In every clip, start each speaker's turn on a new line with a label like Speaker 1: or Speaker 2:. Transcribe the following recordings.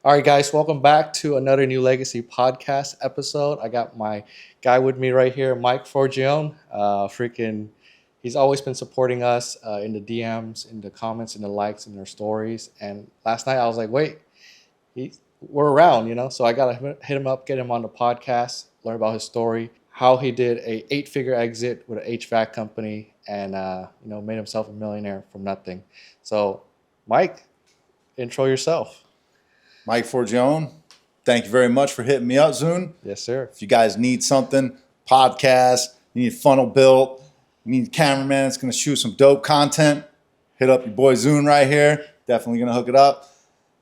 Speaker 1: All right, guys, welcome back to another New Legacy podcast episode. I got my guy with me right here, Mike Forgione. He's always been supporting us in the DMs, in the comments, in the likes, in their stories. And last night I was like, wait, we're around, So I got to hit him up, get him on the podcast, learn about his story, how he did a 8-figure exit with an HVAC company, and made himself a millionaire from nothing. So, Mike, intro yourself.
Speaker 2: Mike Forgione, thank you very much for hitting me up, Zune.
Speaker 1: Yes, sir.
Speaker 2: If you guys need something, podcast, you need a funnel built, you need a cameraman that's going to shoot some dope content, hit up your boy Zune right here. Definitely going to hook it up.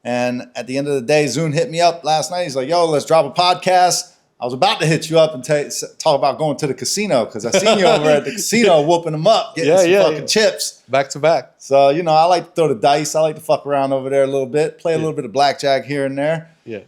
Speaker 2: And at the end of the day, Zune hit me up last night. He's like, yo, let's drop a podcast. I was about to hit you up and talk about going to the casino because I seen you over at the casino whooping them up, getting some fucking chips.
Speaker 1: Back to back.
Speaker 2: So, I like to throw the dice. I like to fuck around over there a little bit, play a little bit of blackjack here and there.
Speaker 1: Yeah.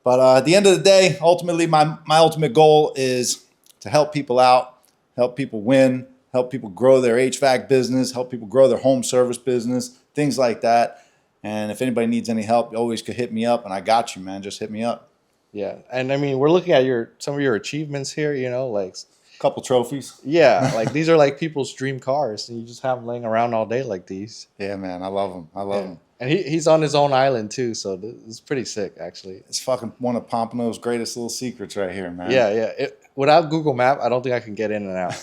Speaker 2: But at the end of the day, ultimately, my ultimate goal is to help people out, help people win, help people grow their HVAC business, help people grow their home service business, things like that. And if anybody needs any help, you always could hit me up, and I got you, man. Just hit me up.
Speaker 1: Yeah, and I mean, we're looking at some of your achievements here, like
Speaker 2: a couple trophies.
Speaker 1: Yeah, like these are like people's dream cars, and you just have them laying around all day like these.
Speaker 2: Yeah, man, I love them. I love them.
Speaker 1: And he's on his own island too, so it's pretty sick, actually.
Speaker 2: It's fucking one of Pompano's greatest little secrets right here, man.
Speaker 1: Yeah. Without Google Map, I don't think I can get in and out.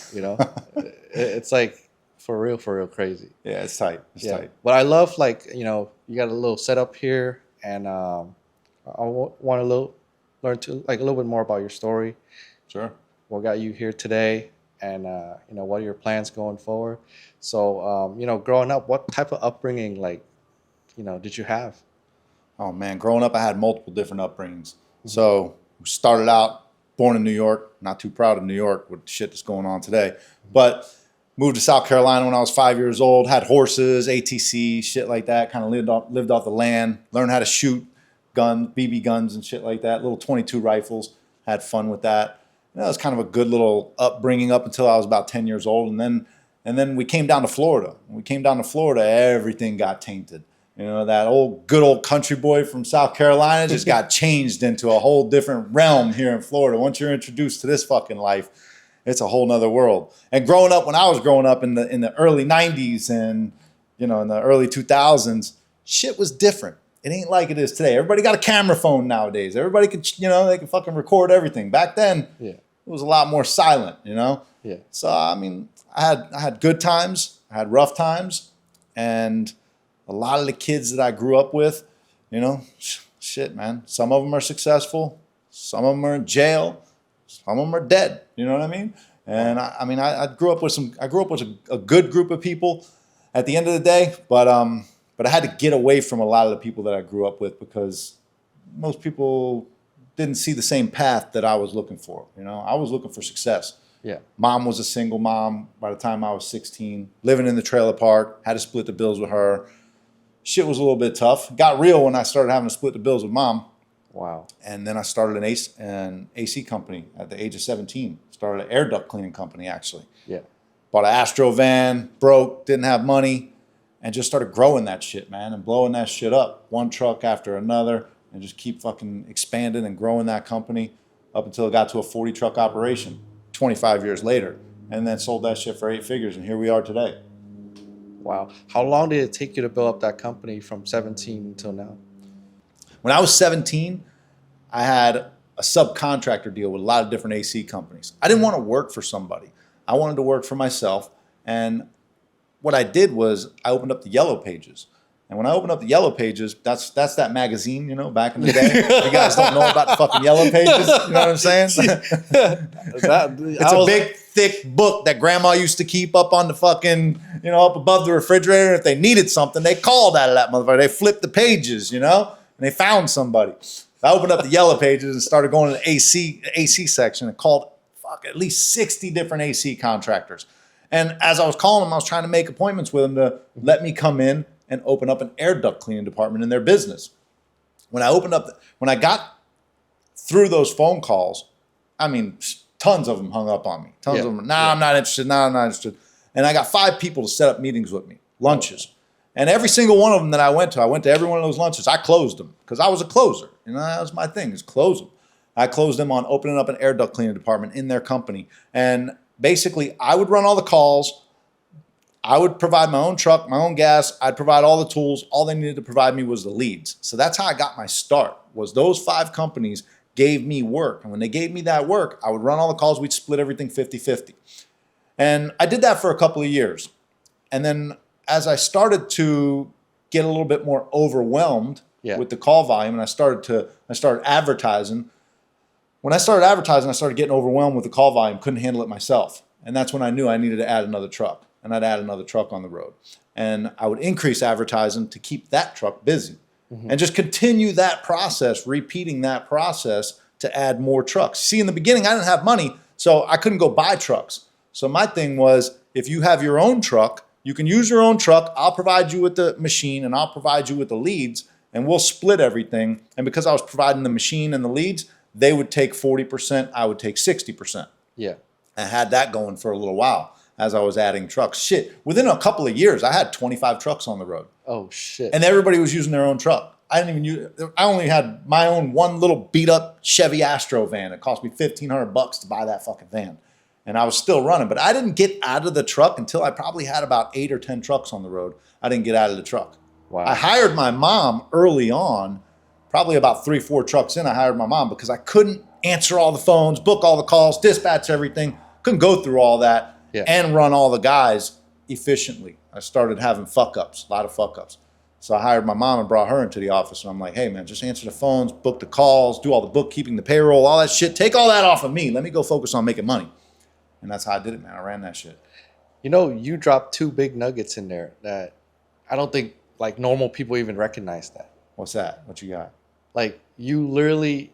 Speaker 1: It's like for real crazy.
Speaker 2: Yeah, it's tight. It's tight.
Speaker 1: But I love you got a little setup here, and I want to learn to a little bit more about your story.
Speaker 2: Sure.
Speaker 1: What got you here today, and what are your plans going forward? So growing up, what type of upbringing did you have?
Speaker 2: Oh man, growing up I had multiple different upbringings. Mm-hmm. So started out born in New York, not too proud of New York with the shit that's going on today, but moved to South Carolina when I was 5 years old, had horses, ATC, shit like that, kind of lived off the land, learned how to shoot guns, BB guns and shit like that, little 22 rifles, had fun with that. It was kind of a good little upbringing up until I was about 10 years old. And then we came down to Florida. When we came down to Florida, everything got tainted. That good old country boy from South Carolina just got changed into a whole different realm here in Florida. Once you're introduced to this fucking life, it's a whole nother world. And growing up, when I was growing up in the early 90s and, in the early 2000s, shit was different. It ain't like it is today. Everybody got a camera phone nowadays. Everybody could, they can fucking record everything. Back then, it was a lot more silent, Yeah. So, I mean, I had good times. I had rough times. And a lot of the kids that I grew up with, shit, man. Some of them are successful. Some of them are in jail. Some of them are dead. You know what I mean? And I grew up with a good group of people at the end of the day, but I had to get away from a lot of the people that I grew up with because most people didn't see the same path that I was looking for. I was looking for success.
Speaker 1: Yeah.
Speaker 2: Mom was a single mom by the time I was 16, living in the trailer park, had to split the bills with her. Shit was a little bit tough. Got real when I started having to split the bills with mom.
Speaker 1: Wow. And
Speaker 2: then I started an AC company at the age of 17. Started an air duct cleaning company, actually.
Speaker 1: Yeah.
Speaker 2: Bought an Astro van, broke, didn't have money. And just started growing that shit, man, and blowing that shit up. One truck after another, and just keep fucking expanding and growing that company up until it got to a 40 truck operation 25 years later. And then sold that shit for 8 figures, and here we are today.
Speaker 1: Wow. How long did it take you to build up that company from 17 until now?
Speaker 2: When I was 17, I had a subcontractor deal with a lot of different AC companies. I didn't want to work for somebody. I wanted to work for myself, and what I did was I opened up the Yellow Pages. And when I opened up the Yellow Pages, that's that magazine, back in the day. You guys don't know about the fucking Yellow Pages, you know what I'm saying? It's a big, thick book that grandma used to keep up on the fucking, up above the refrigerator. If they needed something, they called out of that motherfucker. They flipped the pages, and they found somebody. I opened up the Yellow Pages and started going to the AC section and called at least 60 different AC contractors. And as I was calling them, I was trying to make appointments with them to let me come in and open up an air duct cleaning department in their business. When I got through those phone calls, tons of them hung up on me. I'm not interested. I'm not interested. And I got 5 people to set up meetings with me, lunches. And every single one of them that I went to every one of those lunches. I closed them because I was a closer. You know, that was my thing, is close them. I closed them on opening up an air duct cleaning department in their company. And basically, I would run all the calls. I would provide my own truck, my own gas. I'd provide all the tools. All they needed to provide me was the leads. So that's how I got my start, was those 5 companies gave me work. And when they gave me that work, I would run all the calls. We'd split everything 50-50. And I did that for a couple of years. And then as I started to get a little bit more overwhelmed with the call volume, and I started advertising. When I started advertising, I started getting overwhelmed with the call volume, couldn't handle it myself. And that's when I knew I needed to add another truck. And I'd add another truck on the road. And I would increase advertising to keep that truck busy. And just continue that process, repeating that process to add more trucks. See, in the beginning, I didn't have money, so I couldn't go buy trucks. So my thing was, if you have your own truck, you can use your own truck. I'll provide you with the machine and I'll provide you with the leads, and we'll split everything. And because I was providing the machine and the leads, they would take 40%, I would take 60%.
Speaker 1: Yeah.
Speaker 2: I had that going for a little while as I was adding trucks. Shit, within a couple of years, I had 25 trucks on the road.
Speaker 1: Oh, shit.
Speaker 2: And everybody was using their own truck. I only had my own one little beat up Chevy Astro van. It cost me $1,500 to buy that fucking van. And I was still running, but I didn't get out of the truck until I probably had about 8 or 10 trucks on the road. I didn't get out of the truck.
Speaker 1: Wow.
Speaker 2: I hired my mom early on, probably about 3-4 trucks in. I hired my mom because I couldn't answer all the phones, book all the calls, dispatch everything. Couldn't go through all that and run all the guys efficiently. I started having fuck-ups, a lot of fuck-ups. So I hired my mom and brought her into the office. And I'm like, hey, man, just answer the phones, book the calls, do all the bookkeeping, the payroll, all that shit. Take all that off of me. Let me go focus on making money. And that's how I did it, man. I ran that shit.
Speaker 1: You know, you dropped 2 big nuggets in there that I don't think like normal people even recognize that.
Speaker 2: What's that? What you got?
Speaker 1: Like, you literally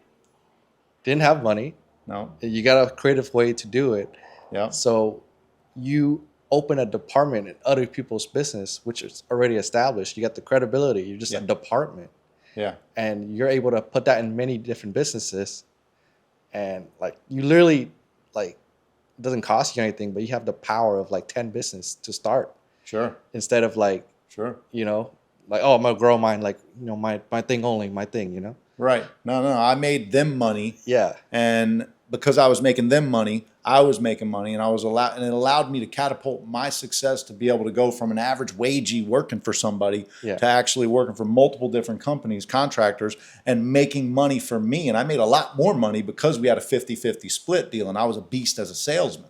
Speaker 1: didn't have money.
Speaker 2: No.
Speaker 1: You got a creative way to do it.
Speaker 2: Yeah.
Speaker 1: So you open a department in other people's business, which is already established. You got the credibility. You're just a department.
Speaker 2: Yeah.
Speaker 1: And you're able to put that in many different businesses. And like, you literally, like, it doesn't cost you anything, but you have the power of like 10 business to start.
Speaker 2: Sure.
Speaker 1: Instead of like, you know, like, oh, I'm gonna grow mine, like, you know, my thing only, my thing, you know?
Speaker 2: Right. No. I made them money.
Speaker 1: Yeah.
Speaker 2: And because I was making them money, I was making money, and it allowed me to catapult my success to be able to go from an average wagey working for somebody to actually working for multiple different companies, contractors, and making money for me. And I made a lot more money because we had a 50-50 split deal, and I was a beast as a salesman.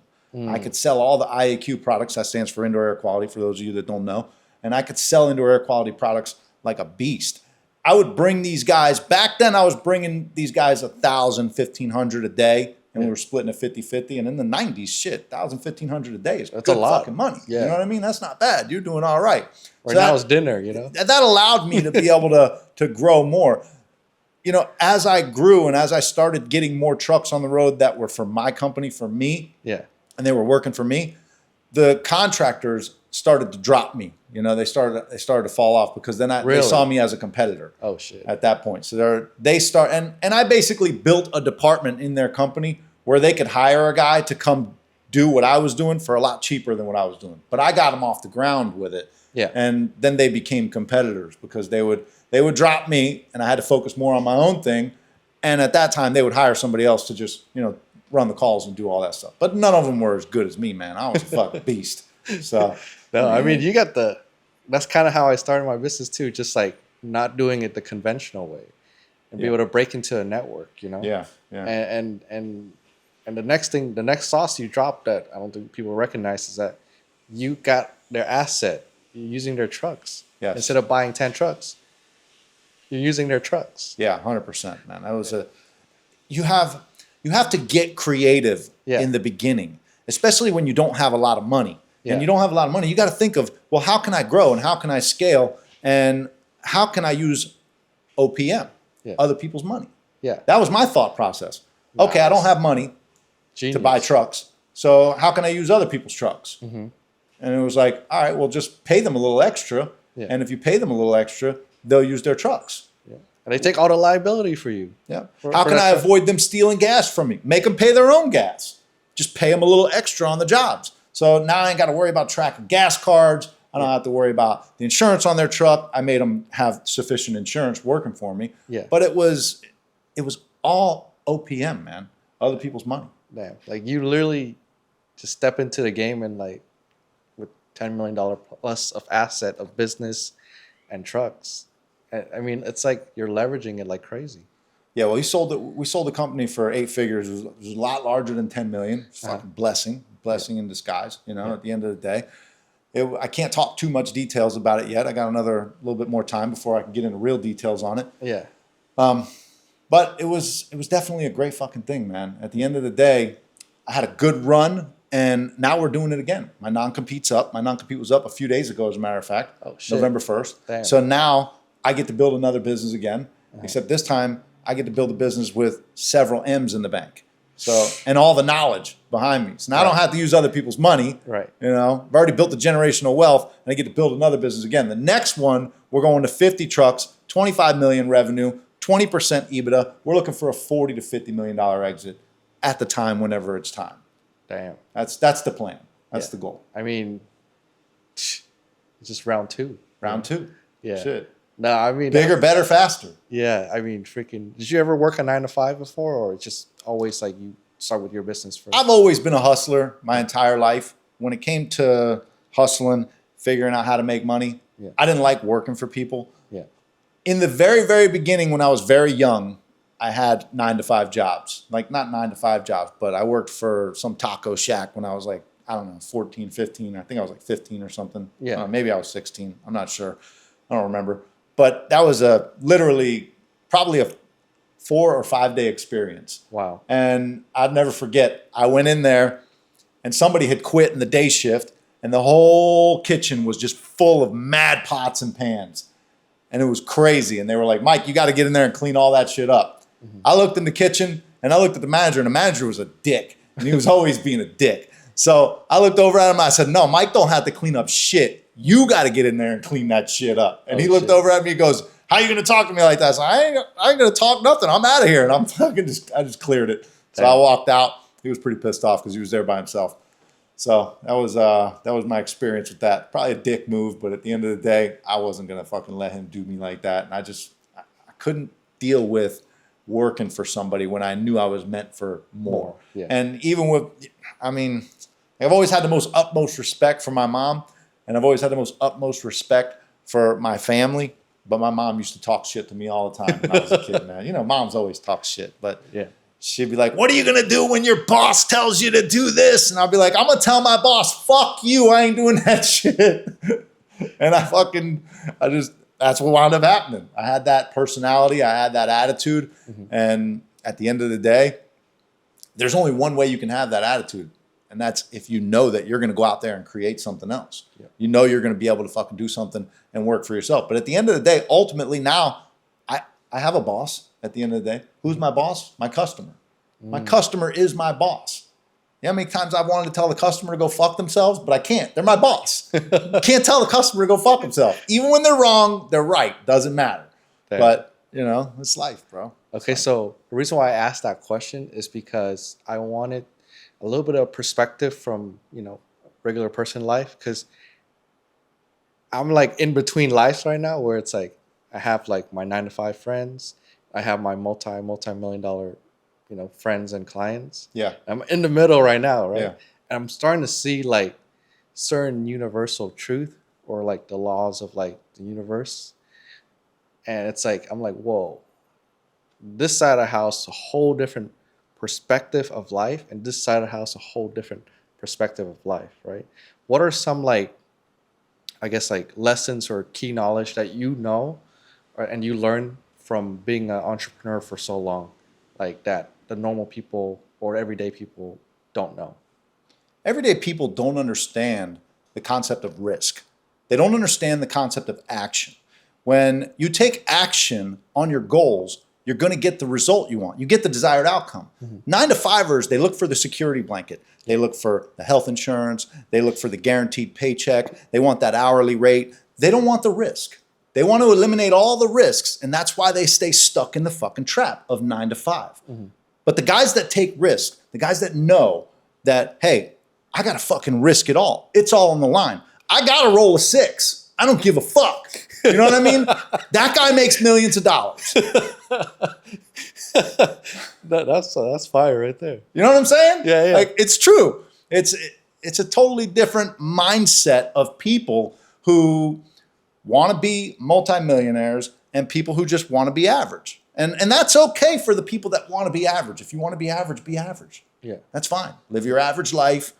Speaker 2: I could sell all the IAQ products. That stands for indoor air quality, for those of you that don't know. And I could sell indoor air quality products like a beast. I would bring these guys, back then I was bringing these guys 1,000, 1,500 a day. And we were splitting a 50-50. And in the 90s, shit, 1,000, 1,500 a day is good fucking money. Yeah. You know what I mean? That's not bad. You're doing all right.
Speaker 1: Right, so now it's dinner, you know?
Speaker 2: That allowed me to be able to grow more. You know, as I grew and as I started getting more trucks on the road that were for my company, for me, and they were working for me, the contractors started to drop me. You know, they started to fall off because then they saw me as a competitor.
Speaker 1: Oh shit!
Speaker 2: At that point, so and I basically built a department in their company where they could hire a guy to come do what I was doing for a lot cheaper than what I was doing. But I got them off the ground with it.
Speaker 1: Yeah.
Speaker 2: And then they became competitors because they would drop me, and I had to focus more on my own thing. And at that time, they would hire somebody else to just, you know, run the calls and do all that stuff. But none of them were as good as me, man. I was a fucking beast. So
Speaker 1: no, I mean, you got that's kind of how I started my business too. Just like not doing it the conventional way, and be able to break into a network, you know?
Speaker 2: Yeah.
Speaker 1: And the next sauce you dropped that I don't think people recognize is that you got their asset. You're using their trucks.
Speaker 2: Yes.
Speaker 1: Instead of buying 10 trucks, you're using their trucks.
Speaker 2: Yeah, 100%, man. That was you have to get creative in the beginning, especially when you don't have a lot of money. Yeah. And you don't have a lot of money. You got to think of, well, how can I grow and how can I scale and how can I use OPM, other people's money? Yeah. That was my thought process. Nice. Okay, I don't have money to buy trucks. So how can I use other people's trucks? Mm-hmm. And it was like, all right, well, just pay them a little extra. Yeah. And if you pay them a little extra, they'll use their trucks.
Speaker 1: Yeah. And they take all the liability for you.
Speaker 2: Yeah. How can I avoid them stealing gas from me? Make them pay their own gas. Just pay them a little extra on the jobs. So now I ain't got to worry about tracking gas cards, I don't have to worry about the insurance on their truck. I made them have sufficient insurance working for me.
Speaker 1: Yeah.
Speaker 2: But it was all OPM, man. Other people's money.
Speaker 1: Damn. Like you literally just step into the game and like with $10 million plus of asset of business and trucks. I mean, it's like you're leveraging it like crazy.
Speaker 2: Yeah, well, we sold the company for 8 figures. It was a lot larger than 10 million. It's fucking blessing in disguise. You know, at the end of the day, I can't talk too much details about it yet. I got another little bit more time before I can get into real details on it.
Speaker 1: Yeah.
Speaker 2: But it was definitely a great fucking thing, man. At the end of the day, I had a good run, and now we're doing it again. My non-compete's up. My non-compete was up a few days ago, as a matter of fact.
Speaker 1: Oh shit.
Speaker 2: November 1st.
Speaker 1: Damn.
Speaker 2: So now I get to build another business again, except this time I get to build a business with several M's in the bank. So, and all the knowledge behind me. So now I don't have to use other people's money.
Speaker 1: Right.
Speaker 2: You know, I've already built the generational wealth, and I get to build another business again. The next one, we're going to 50 trucks, 25 million revenue, 20% EBITDA. We're looking for a $40 to $50 million exit at the time, whenever it's time.
Speaker 1: Damn.
Speaker 2: That's the plan. That's the goal.
Speaker 1: I mean, it's just round 2.
Speaker 2: Round 2.
Speaker 1: Yeah.
Speaker 2: Shit.
Speaker 1: No, I mean
Speaker 2: Bigger, better, faster.
Speaker 1: Yeah, I mean, freaking. Did you ever work a 9 to 5 before, or it's just always like you start with your business first?
Speaker 2: I've always been a hustler my entire life. When it came to hustling, figuring out how to make money, I didn't like working for people.
Speaker 1: Yeah.
Speaker 2: In the very, very beginning, when I was very young, I had 9 to 5 jobs. Like, not 9 to 5 jobs, but I worked for some taco shack when I was like, I don't know, 14, 15. I think I was like 15 or something.
Speaker 1: Yeah.
Speaker 2: Maybe I was 16. I'm not sure. I don't remember. But that was literally probably a 4 or 5 day experience.
Speaker 1: Wow.
Speaker 2: And I'd never forget, I went in there and somebody had quit in the day shift, and the whole kitchen was just full of mad pots and pans. And it was crazy. And they were like, Mike, you got to get in there and clean all that shit up. I looked in the kitchen and I looked at the manager, and the manager was a dick. And he was always being a dick. So I looked over at him and I said, no, Mike don't have to clean up shit. You got to get in there and clean that shit up. And he looked over at me and goes, how are you going to talk to me like that? So I ain't going to talk nothing. I'm out of here. And I just cleared it. So I walked out. He was pretty pissed off because he was there by himself. So that was my experience with that. Probably a dick move, but at the end of the day, I wasn't going to fucking let him do me like that. And I couldn't deal with working for somebody when I knew I was meant for more.
Speaker 1: Yeah.
Speaker 2: And even I've always had the most utmost respect for my mom. And I've always had the most utmost respect for my family. But my mom used to talk shit to me all the time when I was a kid, man. You know, moms always talk shit. But she'd be like, what are you going to do when your boss tells you to do this? And I'll be like, I'm going to tell my boss, fuck you. I ain't doing that shit. And that's what wound up happening. I had that personality. I had that attitude. And at the end of the day, there's only one way you can have that attitude. And that's if you know that you're going to go out there and create something else. You know you're going to be able to fucking do something and work for yourself. But at the end of the day, ultimately now, I have a boss at the end of the day. Who's my boss? My customer. My customer is my boss. You know how many times I've wanted to tell the customer to go fuck themselves, but I can't. They're my boss. Can't tell the customer to go fuck himself. Even when they're wrong, they're right. Doesn't matter. Fair. But, you know, it's life, bro.
Speaker 1: Okay, so the reason why I asked that question is because I wanted a little bit of perspective from, you know, regular person life, because I'm like in between lives right now where it's like I have like my 9 to 5 friends, I have my multi-million dollar, you know, friends and clients.
Speaker 2: Yeah.
Speaker 1: I'm in the middle right now, right?
Speaker 2: Yeah.
Speaker 1: And I'm starting to see like certain universal truth or like the laws of like the universe. And it's like, I'm like, whoa, this side of the house, a whole different perspective of life, and this side of the house, a whole different perspective of life, right? What are some like, I guess like lessons or key knowledge that you know and you learn from being an entrepreneur for so long, like that the normal people or everyday people don't know?
Speaker 2: Everyday people don't understand the concept of risk. They don't understand the concept of action. When you take action on your goals, you're going to get the result you want. You get the desired outcome. 9 to 5ers, they look for the security blanket. They look for the health insurance. They look for the guaranteed paycheck. They want that hourly rate. They don't want the risk. They want to eliminate all the risks, and that's why they stay stuck in the fucking trap of 9 to 5. But the guys that take risks, the guys that know that, hey, I got to fucking risk it all. It's all on the line. I got to roll a 6. I don't give a fuck. You know what I mean? That guy makes millions of dollars.
Speaker 1: That's fire right there.
Speaker 2: You know what I'm saying?
Speaker 1: Yeah.
Speaker 2: Like, it's true. It's a totally different mindset of people who want to be multimillionaires and people who just want to be average. And that's okay for the people that want to be average. If you want to be average, be average.
Speaker 1: Yeah.
Speaker 2: That's fine. Live your average life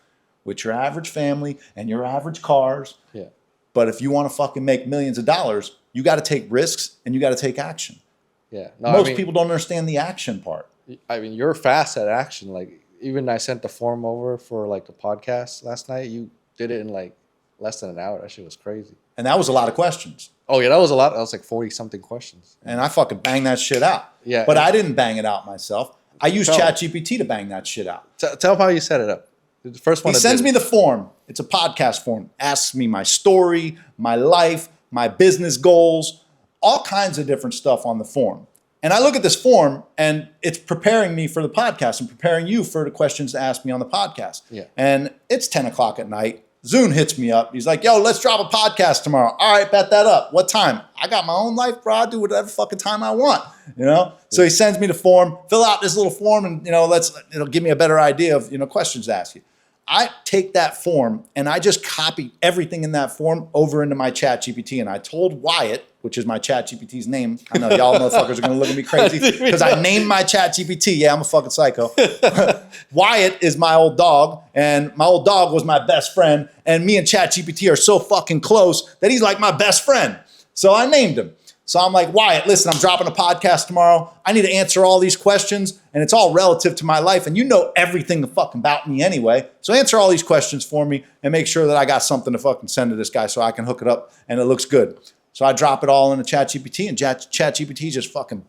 Speaker 2: with your average family and your average cars.
Speaker 1: Yeah.
Speaker 2: But if you want to fucking make millions of dollars, you got to take risks and you got to take action.
Speaker 1: Yeah.
Speaker 2: Most people don't understand the action part.
Speaker 1: I mean, you're fast at action. Like, even I sent the form over for like the podcast last night. You did it in like less than an hour. That shit was crazy.
Speaker 2: And that was a lot of questions.
Speaker 1: Oh yeah, that was a lot. That was like 40 something questions.
Speaker 2: And I fucking banged that shit out.
Speaker 1: Yeah.
Speaker 2: But I didn't bang it out myself. I used
Speaker 1: Tell-
Speaker 2: ChatGPT to bang that shit out.
Speaker 1: Tell him how you set it up. The first one.
Speaker 2: He sends me the form. It's a podcast form. Asks me my story, my life, my business goals, all kinds of different stuff on the form. And I look at this form and it's preparing me for the podcast and preparing you for the questions to ask me on the podcast.
Speaker 1: Yeah.
Speaker 2: And it's 10 o'clock at night. Zune hits me up. He's like, yo, let's drop a podcast tomorrow. All right, bet that up. What time? I got my own life, bro. I do whatever fucking time I want, you know? So he sends me the form, fill out this little form and, it'll give me a better idea of, questions to ask you. I take that form and I just copy everything in that form over into my ChatGPT. And I told Wyatt, which is my ChatGPT's name. I know y'all motherfuckers are going to look at me crazy because I named my ChatGPT. Yeah, I'm a fucking psycho. Wyatt is my old dog, and my old dog was my best friend. And me and ChatGPT are so fucking close that he's like my best friend. So I named him. So I'm like, Wyatt, listen, I'm dropping a podcast tomorrow. I need to answer all these questions, and it's all relative to my life. And you know everything fucking about me anyway. So answer all these questions for me and make sure that I got something to fucking send to this guy so I can hook it up and it looks good. So I drop it all into ChatGPT, and ChatGPT just fucking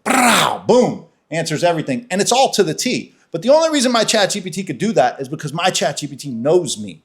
Speaker 2: boom, answers everything. And it's all to the T. But the only reason my ChatGPT could do that is because my ChatGPT knows me.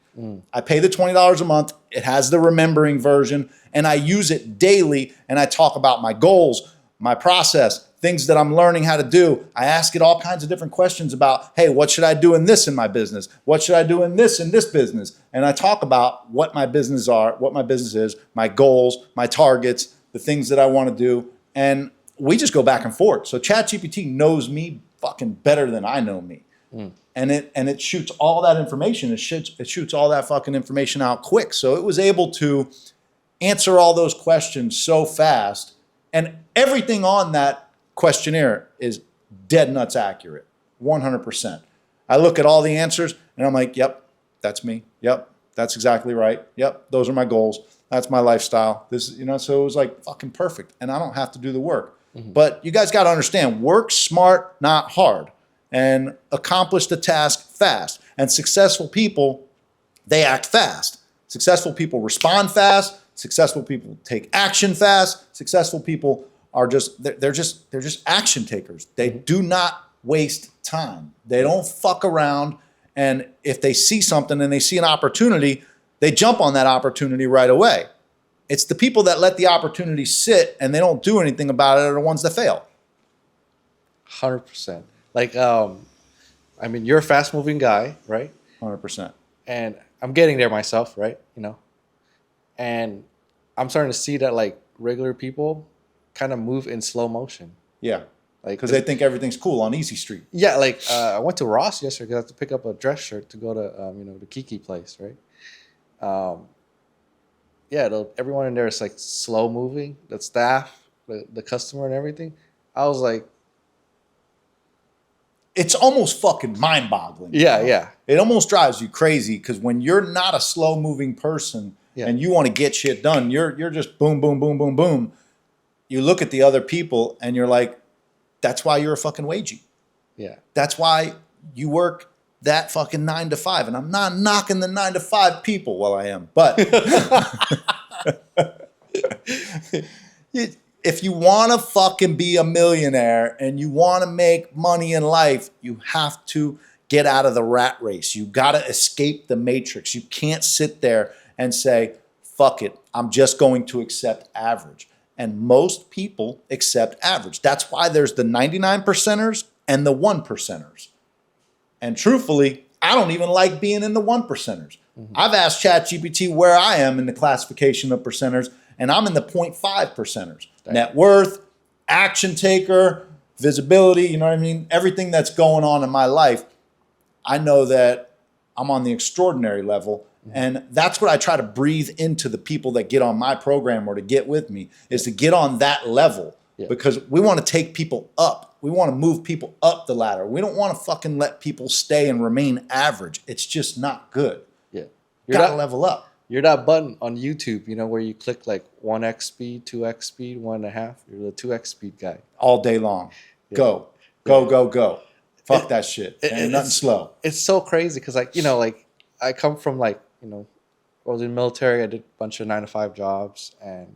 Speaker 2: I pay the $20 a month. It has the remembering version, and I use it daily, and I talk about my goals, my process, things that I'm learning how to do. I ask it all kinds of different questions about, hey, what should I do in this in my business? What should I do in this business? And I talk about what my business are, what my business is, my goals, my targets, the things that I want to do. And we just go back and forth. So ChatGPT knows me fucking better than I know me. And it shoots all that information. It shoots all that fucking information out quick. So it was able to answer all those questions so fast. And everything on that questionnaire is dead nuts accurate, 100%. I look at all the answers and I'm like, yep, that's me. Yep, that's exactly right. Yep, those are my goals. That's my lifestyle. This, so it was like fucking perfect. And I don't have to do the work. But you guys got to understand, work smart, not hard, and accomplish the task fast. And successful people, they act fast. Successful people respond fast. Successful people take action fast. Successful people are they're just action takers. They do not waste time. They don't fuck around. And if they see something and they see an opportunity, they jump on that opportunity right away. It's the people that let the opportunity sit and they don't do anything about it are the ones that fail.
Speaker 1: 100%. Like, I mean, you're a fast moving guy, right?
Speaker 2: 100%.
Speaker 1: And I'm getting there myself, right? And I'm starting to see that like regular people kind of move in slow motion.
Speaker 2: Yeah.
Speaker 1: Like,
Speaker 2: Because they think everything's cool on Easy Street.
Speaker 1: Yeah, like I went to Ross yesterday because I had to pick up a dress shirt to go to the Kiki place, right? Everyone in there is like slow moving. The staff, the customer, and everything. I was like,
Speaker 2: it's almost fucking mind-boggling.
Speaker 1: Yeah.
Speaker 2: It almost drives you crazy because when you're not a slow-moving person and you want to get shit done, you're just boom, boom, boom, boom, boom. You look at the other people and you're like, that's why you're a fucking wagey.
Speaker 1: Yeah. That's
Speaker 2: why you work that fucking 9 to 5. And I'm not knocking the 9 to 5 people. Well, I am. But if you want to fucking be a millionaire and you want to make money in life, you have to get out of the rat race. You got to escape the matrix. You can't sit there and say, fuck it, I'm just going to accept average. And most people accept average. That's why there's the 99%ers and the 1%ers. And truthfully, I don't even like being in the 1%ers. I've asked ChatGPT where I am in the classification of percenters, and I'm in the 0.5 percenters.
Speaker 1: Dang.
Speaker 2: Net worth, action taker, visibility, you know what I mean? Everything that's going on in my life, I know that I'm on the extraordinary level. And that's what I try to breathe into the people that get on my program or to get with me, is to get on that level. Because we want to take people up. We want to move people up the ladder. We don't want to fucking let people stay and remain average. It's just not good.
Speaker 1: Yeah.
Speaker 2: You gotta level up.
Speaker 1: You're that button on YouTube, you know, where you click like 1x speed, 2x speed, 1.5. You're the 2x speed guy.
Speaker 2: All day long.
Speaker 1: Yeah.
Speaker 2: Go. Go, go, go. Fuck that shit. Ain't nothing slow.
Speaker 1: It's so crazy because, like, you know, like I come from, like, you know, I was in the military. I did a bunch of 9-to-5 jobs, and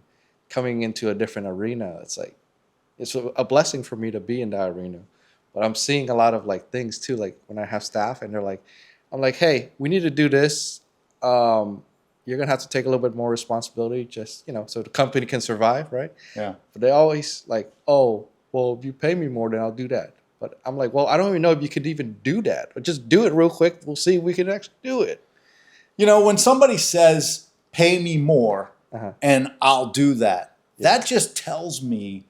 Speaker 1: coming into a different arena, it's like, it's a blessing for me to be in that arena. But I'm seeing a lot of like things too, like when I have staff and they're like, I'm like, hey, we need to do this. You're gonna have to take a little bit more responsibility, just, you know, so the company can survive, right?
Speaker 2: Yeah.
Speaker 1: But they always like, oh, well, if you pay me more, then I'll do that. But I'm like, well, I don't even know if you could even do that. But just do it real quick. We'll see if we can actually do it.
Speaker 2: You know, when somebody says, pay me more and I'll do that, that just tells me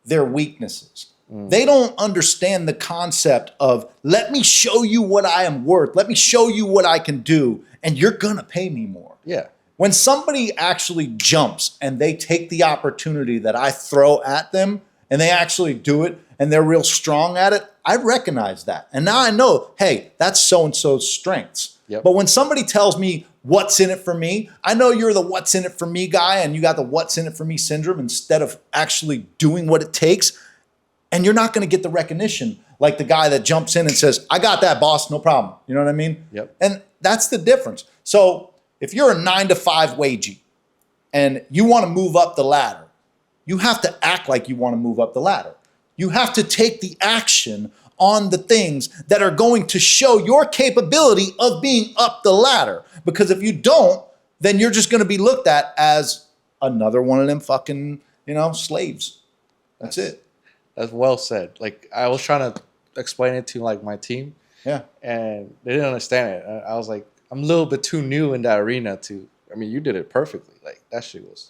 Speaker 2: their weaknesses. They don't understand the concept of, let me show you what I am worth. Let me show you what I can do, and you're going to pay me more.
Speaker 1: Yeah.
Speaker 2: When somebody actually jumps and they take the opportunity that I throw at them and they actually do it and they're real strong at it, I recognize that. And now I know, hey, that's so-and-so's strengths.
Speaker 1: Yep.
Speaker 2: But when somebody tells me what's in it for me, I know you're the what's in it for me guy, and you got the what's in it for me syndrome instead of actually doing what it takes. And you're not going to get the recognition like the guy that jumps in and says, I got that, boss, no problem. You know what I mean?
Speaker 1: Yep.
Speaker 2: And that's the difference. So if you're a 9-to-5 wagee and you want to move up the ladder, you have to act like you want to move up the ladder. You have to take the action on the things that are going to show your capability of being up the ladder. Because if you don't, then you're just going to be looked at as another one of them fucking, you know, slaves. That's it.
Speaker 1: That's well said. Like, I was trying to explain it to like my team.
Speaker 2: Yeah.
Speaker 1: And they didn't understand it. I was like, I'm a little bit too new in that arena to, I mean, you did it perfectly. Like, that shit was.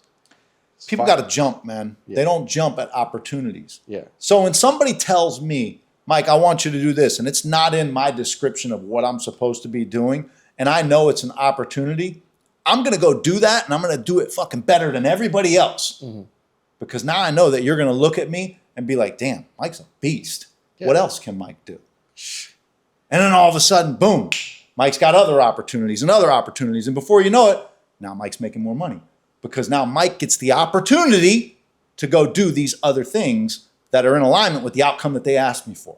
Speaker 2: People got to jump, man.
Speaker 1: Yeah.
Speaker 2: They don't jump at opportunities.
Speaker 1: Yeah.
Speaker 2: So when somebody tells me, Mike, I want you to do this, and it's not in my description of what I'm supposed to be doing, and I know it's an opportunity, I'm going to go do that, and I'm going to do it fucking better than everybody else. Because now I know that you're going to look at me and be like, damn, Mike's a beast.
Speaker 1: Yeah.
Speaker 2: What else can Mike do? And then all of a sudden, boom, Mike's got other opportunities and other opportunities. And before you know it, now Mike's making more money. Because now Mike gets the opportunity to go do these other things that are in alignment with the outcome that they asked me for.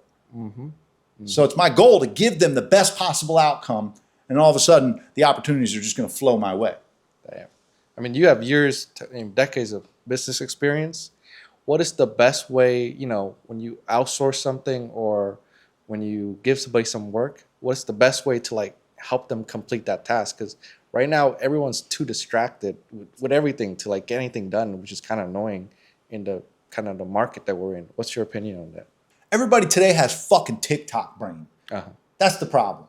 Speaker 2: So it's my goal to give them the best possible outcome. And all of a sudden, the opportunities are just going to flow my way.
Speaker 1: Damn. I mean, you have years, decades of business experience. What is the best way, you know, when you outsource something or when you give somebody some work, what's the best way to like help them complete that task? Because right now everyone's too distracted with everything to like get anything done, which is kind of annoying in the kind of the market that we're in. What's your opinion on that?
Speaker 2: Everybody today has fucking TikTok brain. That's the problem.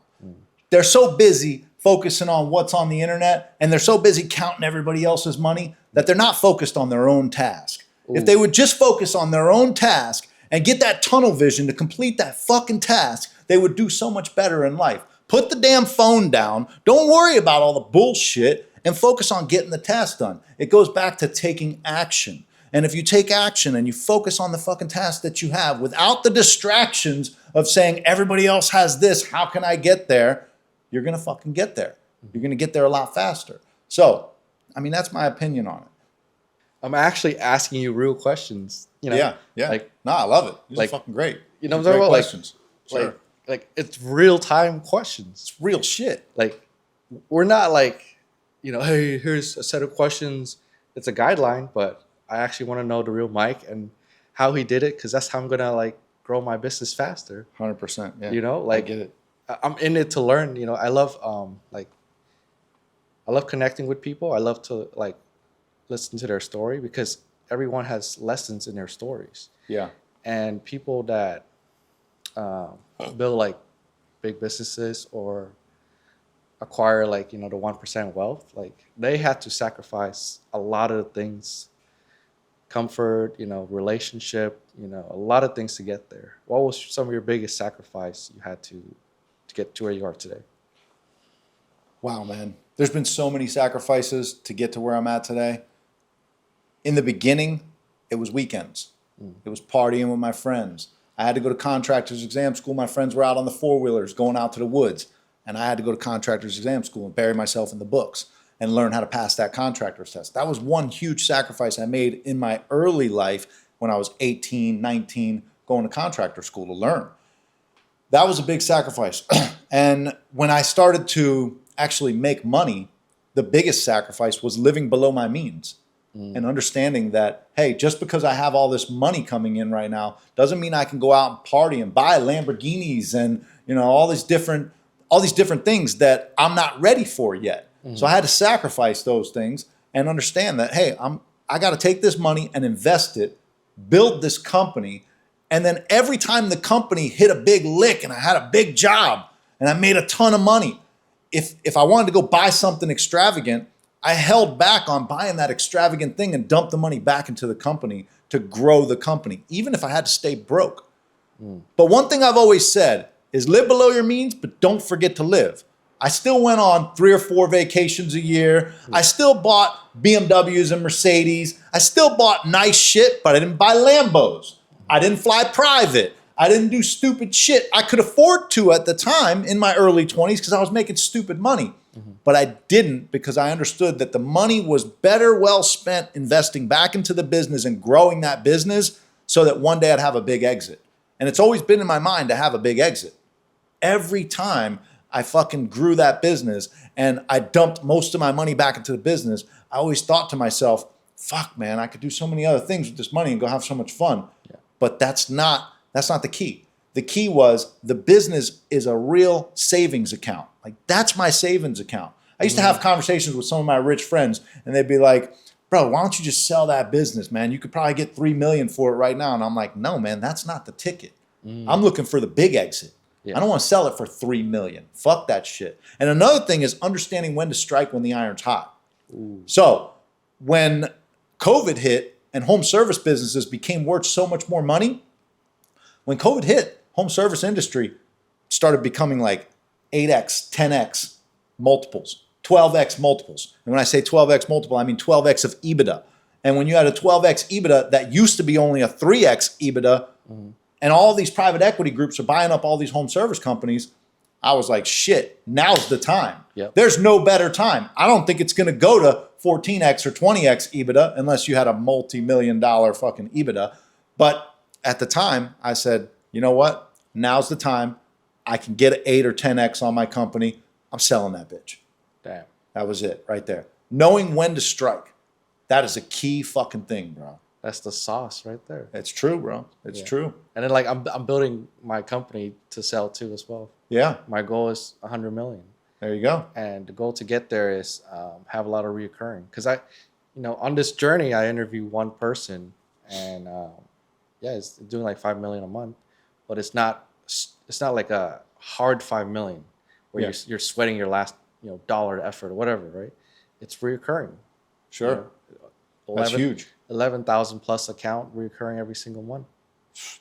Speaker 2: They're so busy focusing on what's on the internet, and they're so busy counting everybody else's money that they're not focused on their own task. If they would just focus on their own task and get that tunnel vision to complete that fucking task, they would do so much better in life. Put the damn phone down. Don't worry about all the bullshit and focus on getting the task done. It goes back to taking action. And if you take action and you focus on the fucking task that you have without the distractions of saying everybody else has this, how can I get there? You're going to fucking get there. You're going to get there a lot faster. So, I mean, that's my opinion on it.
Speaker 1: I'm actually asking you real questions. You know,
Speaker 2: Yeah.
Speaker 1: Like,
Speaker 2: no, I love it. These
Speaker 1: like,
Speaker 2: are fucking great.
Speaker 1: You know
Speaker 2: These
Speaker 1: what I'm
Speaker 2: are
Speaker 1: talking
Speaker 2: great
Speaker 1: about?
Speaker 2: questions. Sure.
Speaker 1: Like it's real time questions.
Speaker 2: It's real shit.
Speaker 1: Like, we're not like, you know, hey, here's a set of questions. It's a guideline, but I actually want to know the real Mike and how he did it, because that's how I'm gonna like grow my business faster.
Speaker 2: 100%. Yeah.
Speaker 1: You know, like,
Speaker 2: I get it.
Speaker 1: I'm in it to learn. You know, I love I love connecting with people. I love to like listen to their story, because everyone has lessons in their stories.
Speaker 2: Yeah.
Speaker 1: And people that build like big businesses or acquire like, you know, the 1% wealth, like they had to sacrifice a lot of things, comfort, you know, relationship, you know, a lot of things to get there. What was some of your biggest sacrifice you had to get to where you are today?
Speaker 2: Wow, man. There's been so many sacrifices to get to where I'm at today. In the beginning, it was weekends. It was partying with my friends. I had to go to contractor's exam school. My friends were out on the four-wheelers going out to the woods. And I had to go to contractor's exam school and bury myself in the books and learn how to pass that contractor's test. That was one huge sacrifice I made in my early life when I was 18, 19, going to contractor school to learn. That was a big sacrifice. And when I started to actually make money, the biggest sacrifice was living below my means. And understanding that, hey, just because I have all this money coming in right now doesn't mean I can go out and party and buy Lamborghinis and, you know, all these different things that I'm not ready for yet. So I had to sacrifice those things and understand that, hey, I got to take this money and invest it, build this company, and then every time the company hit a big lick and I had a big job and I made a ton of money, if I wanted to go buy something extravagant, I held back on buying that extravagant thing and dumped the money back into the company to grow the company, even if I had to stay broke. But one thing I've always said is live below your means, but don't forget to live. I still went on 3 or 4 vacations a year. I still bought BMWs and Mercedes. I still bought nice shit, but I didn't buy Lambos. I didn't fly private. I didn't do stupid shit I could afford to at the time in my early 20s because I was making stupid money. But I didn't because I understood that the money was better well spent investing back into the business and growing that business so that one day I'd have a big exit. And it's always been in my mind to have a big exit. Every time I fucking grew that business and I dumped most of my money back into the business, I always thought to myself, fuck, man, I could do so many other things with this money and go have so much fun. Yeah. But that's not the key. The key was the business is a real savings account. Like, that's my savings account. I used to have conversations with some of my rich friends and they'd be like, bro, why don't you just sell that business, man? You could probably get $3 million for it right now. And I'm like, no, man, that's not the ticket. I'm looking for the big exit. Yeah. I don't want to sell it for $3 million. Fuck that shit. And another thing is understanding when to strike when the iron's hot. Ooh. So when COVID hit and home service businesses became worth so much more money, when COVID hit, home service industry started becoming like 8x, 10x multiples, 12x multiples. And when I say 12x multiple, I mean 12x of EBITDA. And when you had a 12x EBITDA that used to be only a 3x EBITDA, and all these private equity groups are buying up all these home service companies, I was like, shit, now's the time. Yep. There's no better time. I don't think it's going to go to 14x or 20x EBITDA unless you had a multi-million-dollar fucking EBITDA. But at the time, I said, you know what? Now's the time. I can get an 8 or 10x on my company. I'm selling that bitch.
Speaker 1: Damn.
Speaker 2: That was it right there. Knowing when to strike. That is a key fucking thing, bro.
Speaker 1: That's the sauce right there.
Speaker 2: It's true, bro. It's true.
Speaker 1: And then like I'm building my company to sell too as well.
Speaker 2: Yeah.
Speaker 1: My goal is 100 million.
Speaker 2: There you go.
Speaker 1: And the goal to get there is have a lot of reoccurring. Because on this journey, I interview one person, and it's doing like 5 million a month, but it's not like a hard 5 million where you're sweating your last dollar effort or whatever, right? It's reoccurring.
Speaker 2: Sure. 11, that's huge.
Speaker 1: 11,000 plus account reoccurring every single month.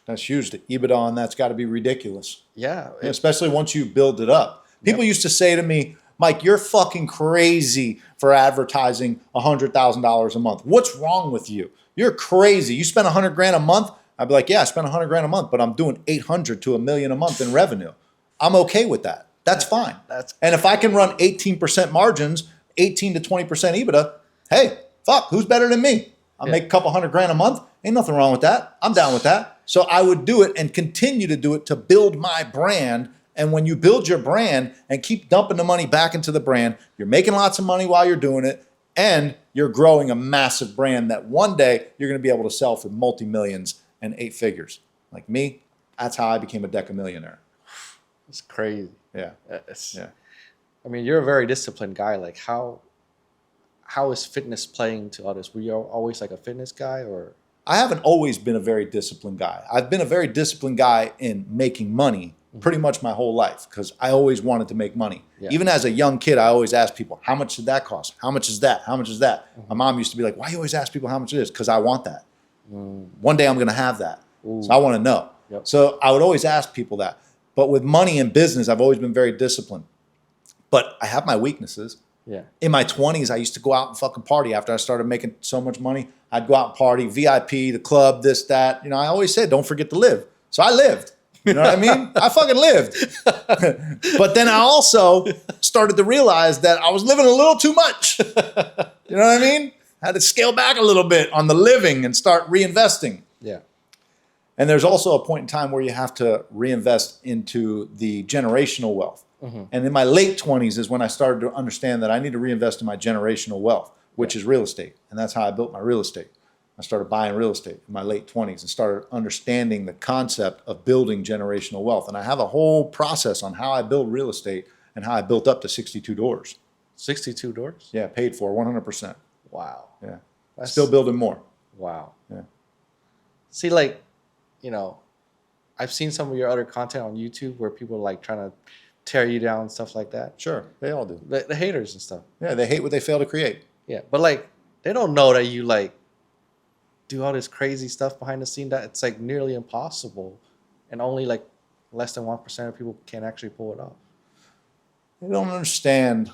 Speaker 2: That's huge. The EBITDA on that's got to be ridiculous.
Speaker 1: Yeah.
Speaker 2: Especially once you build it up. People used to say to me, Mike, you're fucking crazy for advertising $100,000 a month. What's wrong with you? You're crazy. You spend $100,000 a month? I'd be like, yeah, I spend $100,000 a month, but I'm doing 800 to $1 million a month in revenue. I'm okay with that. That's fine. And if I can run 18% margins, 18 to 20% EBITDA, hey, fuck, who's better than me? I'll make a couple $100,000 a month. Ain't nothing wrong with that. I'm down with that. So I would do it and continue to do it to build my brand. And when you build your brand and keep dumping the money back into the brand, you're making lots of money while you're doing it, and you're growing a massive brand that one day you're going to be able to sell for multi-millions and 8 figures. Like me, that's how I became a decamillionaire.
Speaker 1: It's crazy.
Speaker 2: Yeah.
Speaker 1: I mean, you're a very disciplined guy. Like how is fitness playing to others? Were you always like a fitness guy, or?
Speaker 2: I haven't always been a very disciplined guy. I've been a very disciplined guy in making money, pretty much my whole life because I always wanted to make money.
Speaker 1: Yeah.
Speaker 2: Even as a young kid, I always asked people, how much did that cost? How much is that? How much is that? My mom used to be like, why do you always ask people how much it is? Because I want that. One day I'm going to have that.
Speaker 1: Ooh.
Speaker 2: So I want to know.
Speaker 1: Yep.
Speaker 2: So I would always ask people that. But with money and business, I've always been very disciplined. But I have my weaknesses.
Speaker 1: Yeah.
Speaker 2: In my 20s, I used to go out and fucking party after I started making so much money. I'd go out and party, VIP, the club, this, that. You know, I always said, don't forget to live. So I lived. You know what I mean? I fucking lived. But then I also started to realize that I was living a little too much. You know what I mean? I had to scale back a little bit on the living and start reinvesting.
Speaker 1: Yeah.
Speaker 2: And there's also a point in time where you have to reinvest into the generational wealth. And in my late 20s is when I started to understand that I need to reinvest in my generational wealth, which is real estate. And that's how I built my real estate. I started buying real estate in my late 20s and started understanding the concept of building generational wealth. And I have a whole process on how I build real estate and how I built up to 62 doors.
Speaker 1: 62 doors?
Speaker 2: Yeah, paid for 100%.
Speaker 1: Wow.
Speaker 2: Yeah.
Speaker 1: That's,
Speaker 2: Still building more.
Speaker 1: Wow.
Speaker 2: Yeah.
Speaker 1: See, like, you know, I've seen some of your other content on YouTube where people are like trying to tear you down and stuff like that.
Speaker 2: Sure, they all do.
Speaker 1: The haters and stuff.
Speaker 2: Yeah, they hate what they fail to create.
Speaker 1: Yeah, but like they don't know that you like do all this crazy stuff behind the scene that it's like nearly impossible, and only like less than 1% of people can actually pull it off.
Speaker 2: They don't understand.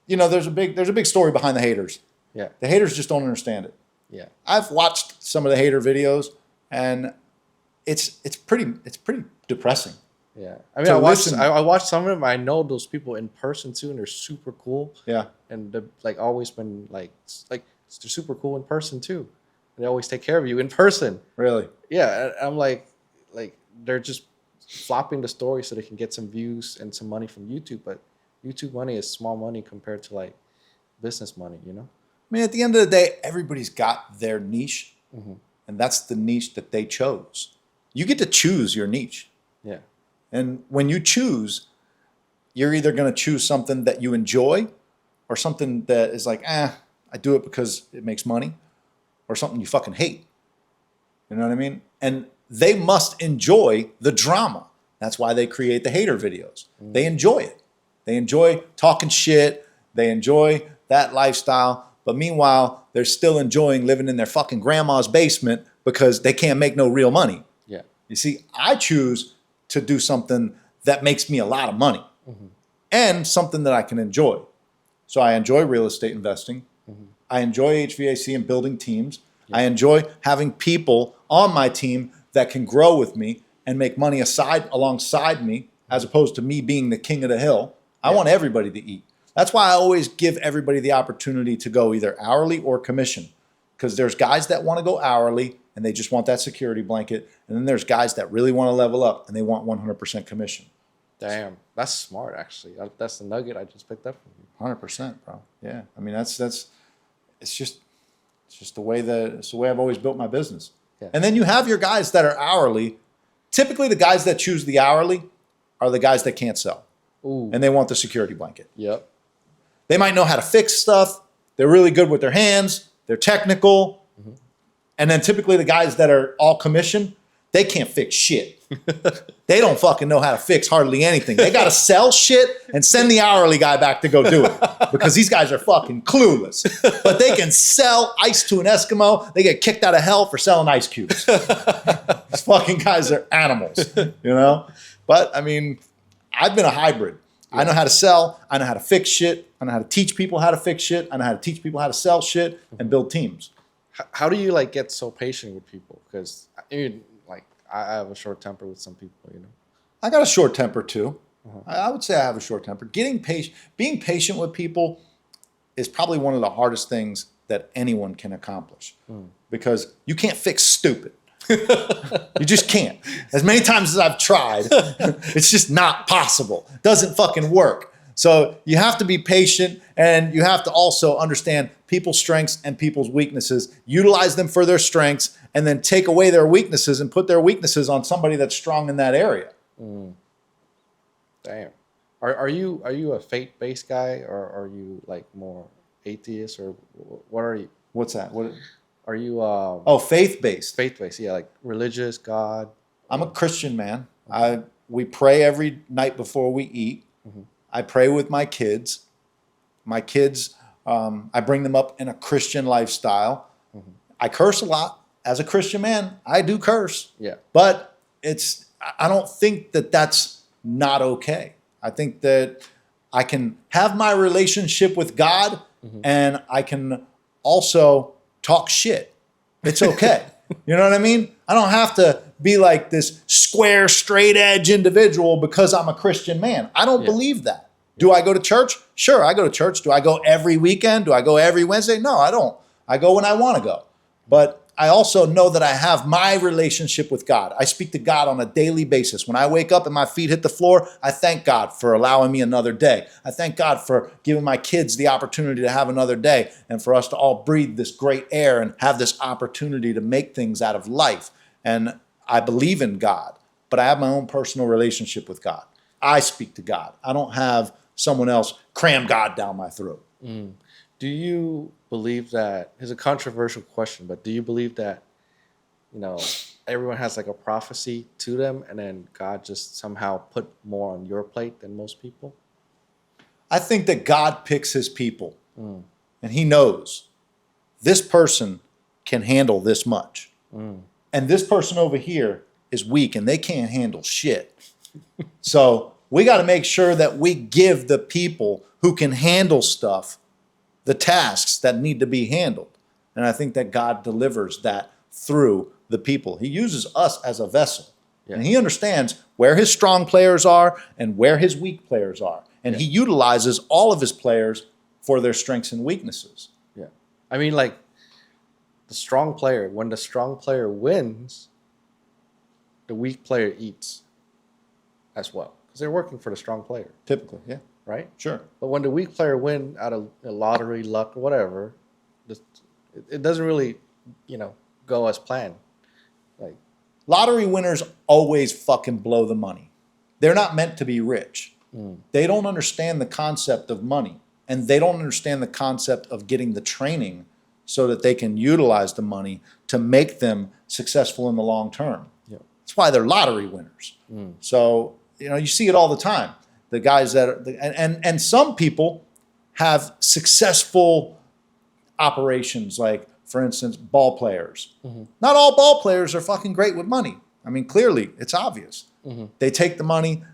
Speaker 2: You know, there's a big story behind the haters.
Speaker 1: Yeah,
Speaker 2: The haters just don't understand it.
Speaker 1: yeah,
Speaker 2: I've watched some of the hater videos, and it's pretty depressing.
Speaker 1: yeah. I mean,
Speaker 2: To
Speaker 1: I
Speaker 2: listen-
Speaker 1: watched some of them. I know those people in person too, and they're super cool.
Speaker 2: Yeah,
Speaker 1: And they've like always been like they're super cool in person too. They always take care of you in person.
Speaker 2: really.
Speaker 1: Yeah, and I'm like they're just flopping the story so they can get some views and some money from YouTube. But YouTube money is small money compared to like business money, you know?
Speaker 2: I mean, at the end of the day, everybody's got their niche, and that's the niche that they chose. You get to choose your niche.
Speaker 1: Yeah,
Speaker 2: And when you choose, you're either going to choose something that you enjoy or something that is like, I do it because it makes money, or something you fucking hate. You know what I mean? And they must enjoy the drama. That's why they create the hater videos. They enjoy it. They enjoy talking shit. They enjoy that lifestyle. But meanwhile, they're still enjoying living in their fucking grandma's basement because they can't make no real money.
Speaker 1: yeah,
Speaker 2: You see, I choose to do something that makes me a lot of money and something that I can enjoy. So I enjoy real estate investing. I enjoy HVAC and building teams. I enjoy having people on my team that can grow with me and make money alongside me, as opposed to me being the king of the hill. I want everybody to eat. That's why I always give everybody the opportunity to go either hourly or commission, because there's guys that want to go hourly and they just want that security blanket. And then there's guys that really want to level up and they want 100% commission.
Speaker 1: damn, that's smart actually. That's the nugget I just picked up from you.
Speaker 2: 100%, bro. Yeah. I mean, it's just the way I've always built my business.
Speaker 1: Yeah.
Speaker 2: And then you have your guys that are hourly. Typically the guys that choose the hourly are the guys that can't sell.
Speaker 1: Ooh,
Speaker 2: And they want the security blanket.
Speaker 1: yep,
Speaker 2: They might know how to fix stuff. They're really good with their hands. They're technical. And then typically the guys that are all commission, they can't fix shit. They don't fucking know how to fix hardly anything. They got to sell shit and send the hourly guy back to go do it because these guys are fucking clueless. But they can sell ice to an Eskimo. They get kicked out of hell for selling ice cubes. These fucking guys are animals, you know? But I mean, I've been a hybrid. I know how to sell. I know how to fix shit. I know how to teach people how to fix shit. I know how to teach people how to sell shit and build teams.
Speaker 1: How do you like get so patient with people? Because I mean, like I have a short temper with some people, you know.
Speaker 2: I got a short temper too. I would say I have a short temper. Being patient with people is probably one of the hardest things that anyone can accomplish because you can't fix stupid. You just can't. As many times as I've tried, it's just not possible. It doesn't fucking work. So you have to be patient, and you have to also understand people's strengths and people's weaknesses, utilize them for their strengths, and then take away their weaknesses and put their weaknesses on somebody that's strong in that area.
Speaker 1: Damn. Are you a faith-based guy, or are you like more atheist, or what are you?
Speaker 2: What's that? What?
Speaker 1: Are you
Speaker 2: Oh, faith-based.
Speaker 1: faith-based? Yeah, like religious, God.
Speaker 2: I'm a Christian man. I we pray every night before we eat. I pray with my kids. My kids, I bring them up in a Christian lifestyle. I curse a lot. As a Christian man, I do curse.
Speaker 1: Yeah.
Speaker 2: But I don't think that that's not okay. I think that I can have my relationship with God and I can also talk shit. It's okay. You know what I mean? I don't have to be like this square, straight edge individual because I'm a Christian man. I don't believe that. Do I go to church? Sure, I go to church. Do I go every weekend? Do I go every Wednesday? No, I don't. I go when I want to go. But I also know that I have my relationship with God. I speak to God on a daily basis. When I wake up and my feet hit the floor, I thank God for allowing me another day. I thank God for giving my kids the opportunity to have another day and for us to all breathe this great air and have this opportunity to make things out of life. And I believe in God, but I have my own personal relationship with God. I speak to God. I don't have someone else cram God down my throat.
Speaker 1: Do you believe that, it's a controversial question, but do you believe that, everyone has like a prophecy to them and then God just somehow put more on your plate than most people?
Speaker 2: I think that God picks his people and he knows this person can handle this much. And this person over here is weak and they can't handle shit. So we got to make sure that we give the people who can handle stuff the tasks that need to be handled. And I think that God delivers that through the people. He uses us as a vessel. Yeah. And he understands where his strong players are and where his weak players are. And he utilizes all of his players for their strengths and weaknesses.
Speaker 1: Yeah. I mean, like, the strong player, when the strong player wins, the weak player eats as well. Because they're working for the strong player.
Speaker 2: Typically, yeah.
Speaker 1: Right?
Speaker 2: Sure.
Speaker 1: But when the weak player win out of a lottery, luck, whatever, it doesn't really, go as planned. Like,
Speaker 2: lottery winners always fucking blow the money. They're not meant to be rich. They don't understand the concept of money. And they don't understand the concept of getting the training so that they can utilize the money to make them successful in the long term.
Speaker 1: Yep.
Speaker 2: That's why they're lottery winners. So, you see it all the time. The guys that are, and some people have successful operations, like, for instance, ball players. Not all ball players are fucking great with money. I mean, clearly, it's obvious. They take the money,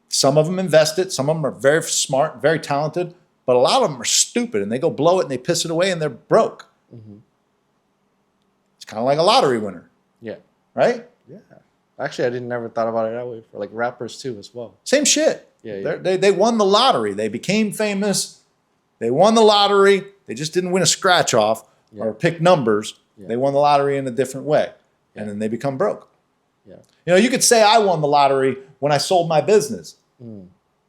Speaker 2: some of them invest it, some of them are very smart, very talented, but a lot of them are stupid and they go blow it and they piss it away and they're broke. It's kind of like a lottery winner.
Speaker 1: Yeah.
Speaker 2: Right?
Speaker 1: Yeah. Actually, I didn't never thought about it that way for like rappers too as well.
Speaker 2: Same shit.
Speaker 1: Yeah.
Speaker 2: They won the lottery. They became famous. They won the lottery. They just didn't win a scratch off or pick numbers. They won the lottery in a different way. And then they become broke. Yeah. You could say I won the lottery when I sold my business.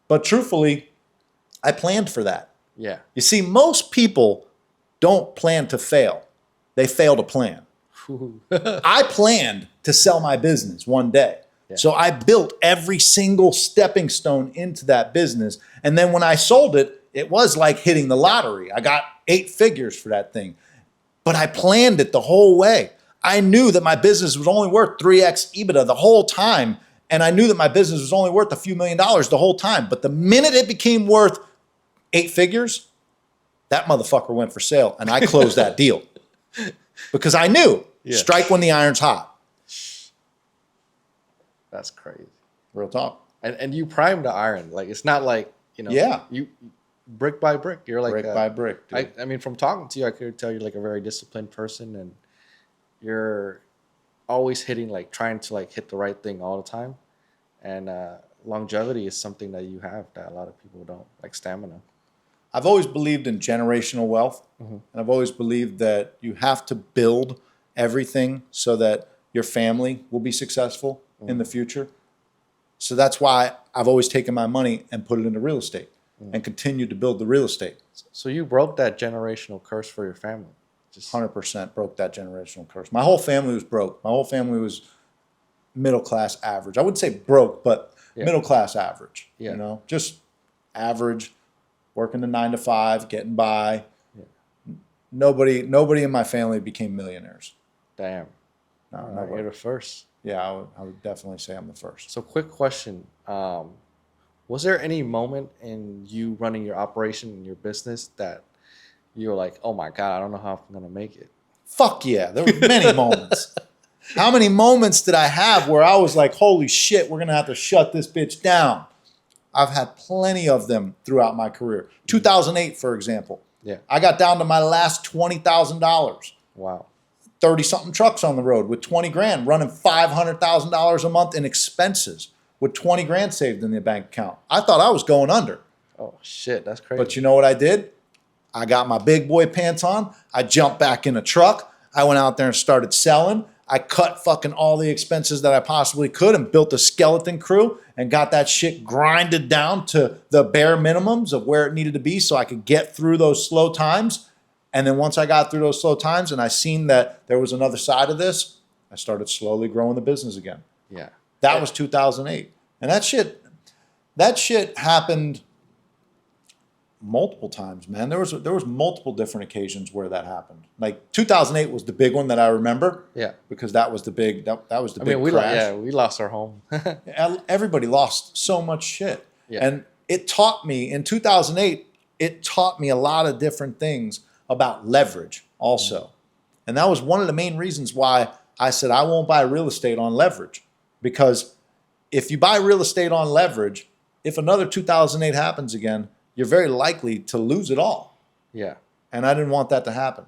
Speaker 2: But truthfully, I planned for that.
Speaker 1: Yeah.
Speaker 2: You see, most people don't plan to fail. They fail to plan. I planned to sell my business one day. Yeah. So I built every single stepping stone into that business. And then when I sold it, it was like hitting the lottery. I got 8 figures for that thing. But I planned it the whole way. I knew that my business was only worth 3x EBITDA the whole time. And I knew that my business was only worth a few $1 million the whole time. But the minute it became worth 8 figures, that motherfucker went for sale. And I closed that deal. Because I knew, strike when the iron's hot.
Speaker 1: That's crazy.
Speaker 2: Real talk.
Speaker 1: And you primed the iron. Like, it's not like, you brick by brick. You're like
Speaker 2: brick by brick.
Speaker 1: I mean, from talking to you, I could tell you're like a very disciplined person, and you're always hitting, like, trying to like hit the right thing all the time. And longevity is something that you have that a lot of people don't, like stamina.
Speaker 2: I've always believed in generational wealth. And I've always believed that you have to build everything so that your family will be successful in the future. So that's why I've always taken my money and put it into real estate and continued to build the real estate.
Speaker 1: So you broke that generational curse for your family.
Speaker 2: Just 100% broke that generational curse. My whole family was broke. My whole family was middle class average. I wouldn't say broke, but middle class average. Just average, working the 9 to 5, getting by. Nobody in my family became millionaires.
Speaker 1: Damn.
Speaker 2: No,
Speaker 1: All right,
Speaker 2: nobody.
Speaker 1: you're the first.
Speaker 2: Yeah, I would definitely say I'm the first.
Speaker 1: So, quick question: was there any moment in you running your operation in your business that you were like, "Oh my god, I don't know how I'm gonna make it"?
Speaker 2: Fuck yeah, there were many moments. How many moments did I have where I was like, holy shit, we're gonna have to shut this bitch down? I've had plenty of them throughout my career. 2008, for example.
Speaker 1: Yeah.
Speaker 2: I got down to my last $20,000.
Speaker 1: Wow.
Speaker 2: 30 something trucks on the road with 20 grand, running $500,000 a month in expenses with 20 grand saved in the bank account. I thought I was going under.
Speaker 1: Oh shit, that's crazy.
Speaker 2: But you know what I did? I got my big boy pants on. I jumped back in a truck. I went out there and started selling. I cut fucking all the expenses that I possibly could and built a skeleton crew and got that shit grinded down to the bare minimums of where it needed to be so I could get through those slow times. And then once I got through those slow times and I seen that there was another side of this, I started slowly growing the business again.
Speaker 1: Yeah.
Speaker 2: That was 2008. And that shit happened multiple times, man. There was multiple different occasions where that happened. Like 2008 was the big one that I remember.
Speaker 1: Yeah.
Speaker 2: Because that was the big that was the
Speaker 1: I
Speaker 2: big
Speaker 1: mean,
Speaker 2: crash.
Speaker 1: we lost our home.
Speaker 2: Everybody lost so much shit.
Speaker 1: Yeah.
Speaker 2: And it taught me in 2008, it taught me a lot of different things about leverage also. And that was one of the main reasons why I said I won't buy real estate on leverage. Because if you buy real estate on leverage, if another 2008 happens again, you're very likely to lose it all.
Speaker 1: Yeah.
Speaker 2: And I didn't want that to happen.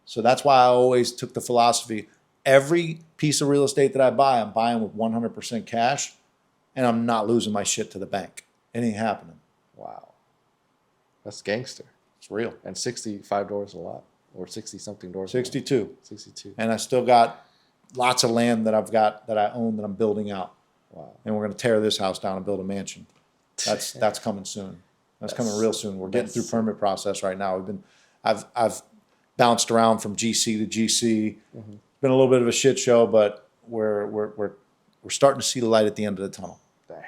Speaker 2: So that's why I always took the philosophy, every piece of real estate that I buy, I'm buying with 100% cash, and I'm not losing my shit to the bank. It ain't happening.
Speaker 1: Wow. That's gangster.
Speaker 2: It's real.
Speaker 1: And 65 doors a lot. Or 60 something doors.
Speaker 2: 62.
Speaker 1: 62.
Speaker 2: And I still got lots of land that I've got that I own that I'm building out.
Speaker 1: Wow.
Speaker 2: And we're going to tear this house down and build a mansion. That's coming soon. That's coming real soon. We're getting through permit process right now. I've bounced around from GC to GC.
Speaker 1: Mm-hmm.
Speaker 2: It's been a little bit of a shit show, but we're starting to see the light at the end of the tunnel.
Speaker 1: Damn.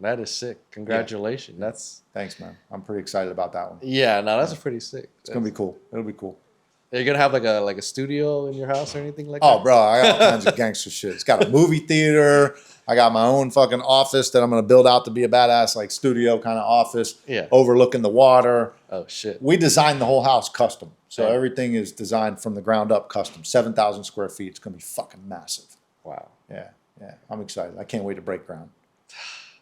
Speaker 1: That is sick. Congratulations.
Speaker 2: Yeah.
Speaker 1: That's
Speaker 2: Thanks, man. I'm pretty excited about that one.
Speaker 1: yeah. No, that's pretty sick.
Speaker 2: It's gonna be cool. It'll be cool.
Speaker 1: Are you gonna have like a studio in your house or anything like that?
Speaker 2: Oh, bro, I got all kinds of gangster shit. It's got a movie theater. I got my own fucking office that I'm gonna build out to be a badass like studio kind of office.
Speaker 1: Yeah.
Speaker 2: Overlooking the water.
Speaker 1: Oh shit.
Speaker 2: We designed the whole house custom. So
Speaker 1: Yeah.
Speaker 2: everything is designed from the ground up custom. 7,000 square feet. It's gonna be fucking massive.
Speaker 1: Wow.
Speaker 2: Yeah. I'm excited. I can't wait to break ground.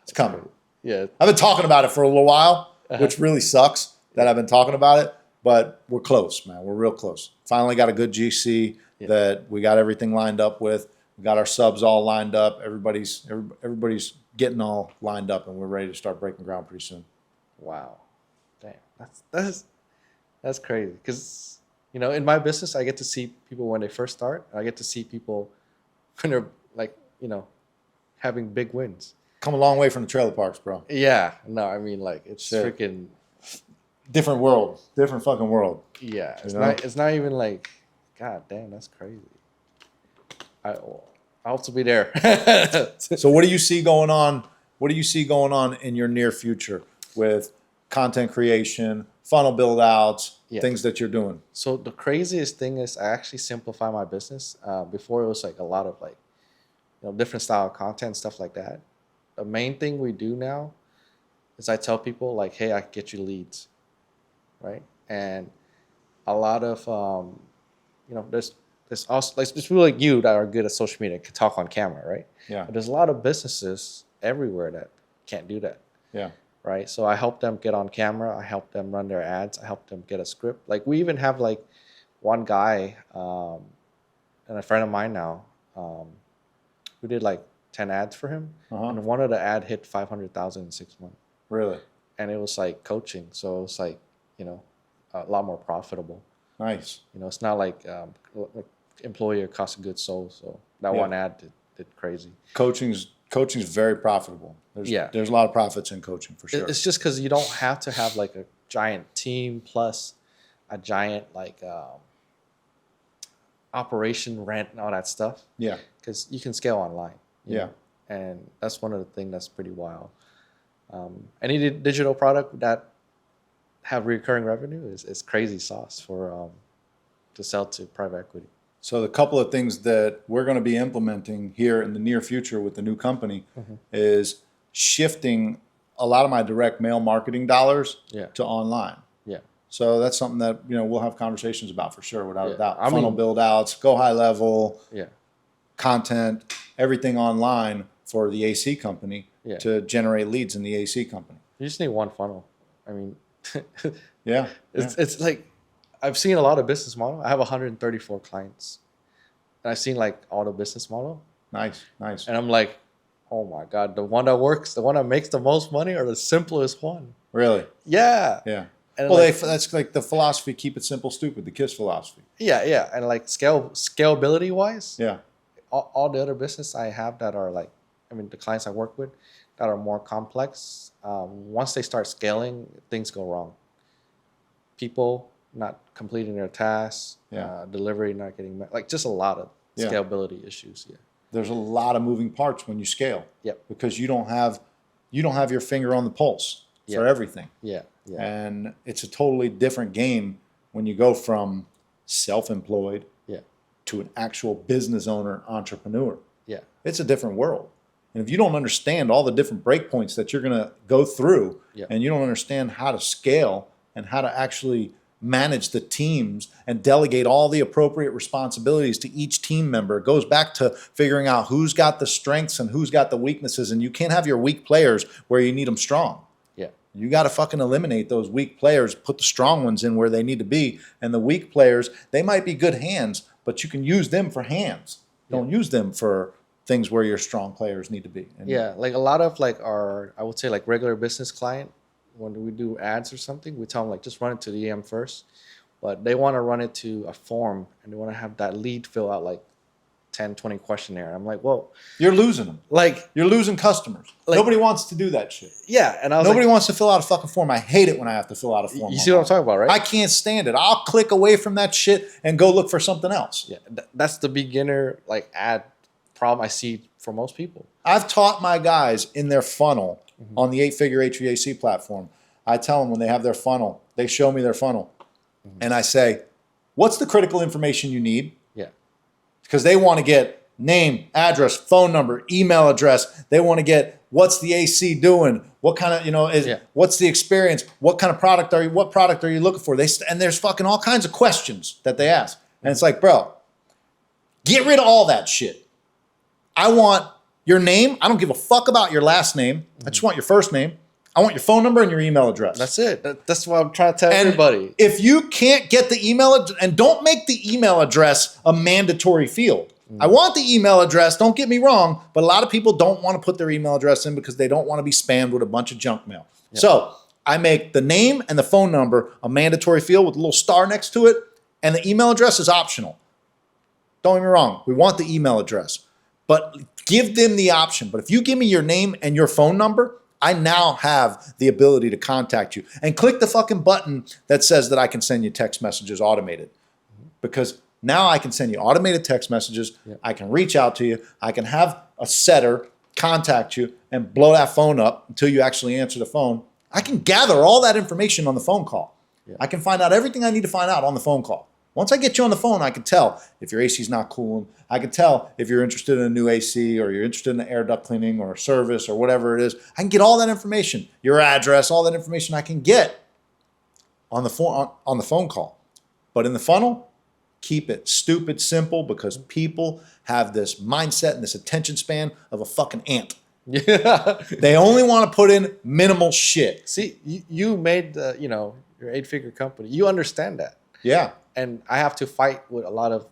Speaker 2: It's coming.
Speaker 1: Yeah.
Speaker 2: I've been talking about it for a little while, which really sucks that I've been talking about it, but we're close, man. We're real close. Finally got a good GC that we got everything lined up with. We got our subs all lined up. Everybody's getting all lined up, and we're ready to start breaking ground pretty soon.
Speaker 1: Wow. Damn. That's crazy. Because in my business, I get to see people when they first start. I get to see people when they're like having big wins.
Speaker 2: Come a long way from the trailer parks, bro.
Speaker 1: Yeah. No, I mean like it's
Speaker 2: Shit.
Speaker 1: freaking.
Speaker 2: Different world. Different fucking world.
Speaker 1: Yeah. It's
Speaker 2: You know?
Speaker 1: not. It's not even like. God damn, that's crazy. I hope to be there.
Speaker 2: So what do you see going on? What do you see going on in your near future with content creation, funnel build outs, things that you're doing?
Speaker 1: So the craziest thing is I actually simplify my business. Before it was like a lot of like, different style of content, stuff like that. The main thing we do now is I tell people like, hey, I can get you leads, right? And a lot of, there's also like there's people like you that are good at social media, can talk on camera, right?
Speaker 2: Yeah.
Speaker 1: But there's a lot of businesses everywhere that can't do that.
Speaker 2: Yeah.
Speaker 1: Right. So I help them get on camera. I help them run their ads. I help them get a script. Like we even have like one guy and a friend of mine now who did like 10 ads for him. And one of the ad hit 500,000 in 6 months.
Speaker 2: Really?
Speaker 1: And it was like coaching. So it was like, a lot more profitable.
Speaker 2: Nice.
Speaker 1: It's not like employer cost of goods sold. So that one ad did crazy.
Speaker 2: Coaching's very profitable. There's a lot of profits in coaching for sure.
Speaker 1: It's just because you don't have to have like a giant team plus a giant like operation, rent, and all that stuff.
Speaker 2: Yeah.
Speaker 1: Because you can scale online. you
Speaker 2: Yeah.
Speaker 1: know, And that's one of the things that's pretty wild. Any digital product that have recurring revenue is crazy sauce for to sell to private equity.
Speaker 2: So the couple of things that we're going to be implementing here in the near future with the new company is shifting a lot of my direct mail marketing dollars to online.
Speaker 1: Yeah.
Speaker 2: So that's something that, you know, we'll have conversations about for sure, without a doubt.
Speaker 1: I
Speaker 2: Funnel
Speaker 1: mean,
Speaker 2: build outs, go high level,
Speaker 1: yeah.
Speaker 2: content, everything online for the AC company
Speaker 1: Yeah.
Speaker 2: to generate leads in the AC company.
Speaker 1: You just need one funnel. I mean,
Speaker 2: Yeah.
Speaker 1: it's like I've seen a lot of business model. I have 134 clients, and I've seen like all the business model,
Speaker 2: Nice.
Speaker 1: and I'm like, oh my god, the one that works, the one that makes the most money, or the simplest one.
Speaker 2: Really?
Speaker 1: Yeah.
Speaker 2: Yeah.
Speaker 1: And
Speaker 2: Well,
Speaker 1: like,
Speaker 2: that's like the philosophy, keep it simple, stupid, the KISS philosophy.
Speaker 1: yeah, and like scalability wise,
Speaker 2: Yeah.
Speaker 1: all the other business I have that are like, I mean, the clients I work with that are more complex. Once they start scaling, things go wrong. People not completing their tasks, delivery not getting met, like just a lot of scalability issues. Yeah.
Speaker 2: There's a lot of moving parts when you scale.
Speaker 1: Yep.
Speaker 2: Because you don't have your finger on the pulse for everything.
Speaker 1: Yeah.
Speaker 2: And it's a totally different game when you go from self-employed to an actual business owner, entrepreneur.
Speaker 1: Yeah.
Speaker 2: It's a different world. And if you don't understand all the different breakpoints that you're going to go through, and you don't understand how to scale and how to actually manage the teams and delegate all the appropriate responsibilities to each team member, it goes back to figuring out who's got the strengths and who's got the weaknesses. And you can't have your weak players where you need them strong. Yeah. You got to fucking eliminate those weak players, put the strong ones in where they need to be. And the weak players, they might be good hands, but you can use them for hands. Don't use them for things where your strong players need to be. And
Speaker 1: like a lot of like our, I would say like regular business client, when we do ads or something, we tell them like just run it to the EM first, but they want to run it to a form and they want to have that lead fill out like 10, 20 questionnaire. I'm like, well,
Speaker 2: you're losing them.
Speaker 1: Like
Speaker 2: you're losing customers. Like, nobody wants to do that shit.
Speaker 1: Yeah, and
Speaker 2: nobody wants to fill out a fucking form. I hate it when I have to fill out a form.
Speaker 1: You see what I'm talking about, right?
Speaker 2: I can't stand it. I'll click away from that shit and go look for something else.
Speaker 1: Yeah, that's the beginner like ad problem I see for most people.
Speaker 2: I've taught my guys in their funnel on the 8-figure HVAC platform. I tell them when they have their funnel, they show me their funnel, and I say, "What's the critical information you need?" Yeah, because they want to get name, address, phone number, email address. They want to get what's the AC doing, what kind of what's the experience, what kind of product are you, what product are you looking for? And there's fucking all kinds of questions that they ask, and it's like, bro, get rid of all that shit. I want your name. I don't give a fuck about your last name. I just want your first name. I want your phone number and your email address.
Speaker 1: That's it. That's what I'm trying to tell everybody.
Speaker 2: If you can't get the email, and don't make the email address a mandatory field. I want the email address, don't get me wrong, but a lot of people don't want to put their email address in because they don't want to be spammed with a bunch of junk mail. Yep. So I make the name and the phone number a mandatory field with a little star next to it, and the email address is optional. Don't get me wrong, we want the email address. But give them the option. But if you give me your name and your phone number, I now have the ability to contact you. And click the fucking button that says that I can send you text messages automated. Because now I can send you automated text messages. Yep. I can reach out to you. I can have a setter contact you and blow that phone up until you actually answer the phone. I can gather all that information on the phone call. Yep. I can find out everything I need to find out on the phone call. Once I get you on the phone, I can tell if your AC is not cooling. I can tell if you're interested in a new AC or you're interested in the air duct cleaning or a service or whatever it is. I can get all that information, your address, all that information I can get on the phone call. But in the funnel, keep it stupid simple because people have this mindset and this attention span of a fucking ant. Yeah. They only want to put in minimal shit.
Speaker 1: See, you made your 8-figure company. You understand that.
Speaker 2: Yeah.
Speaker 1: And I have to fight with a lot of,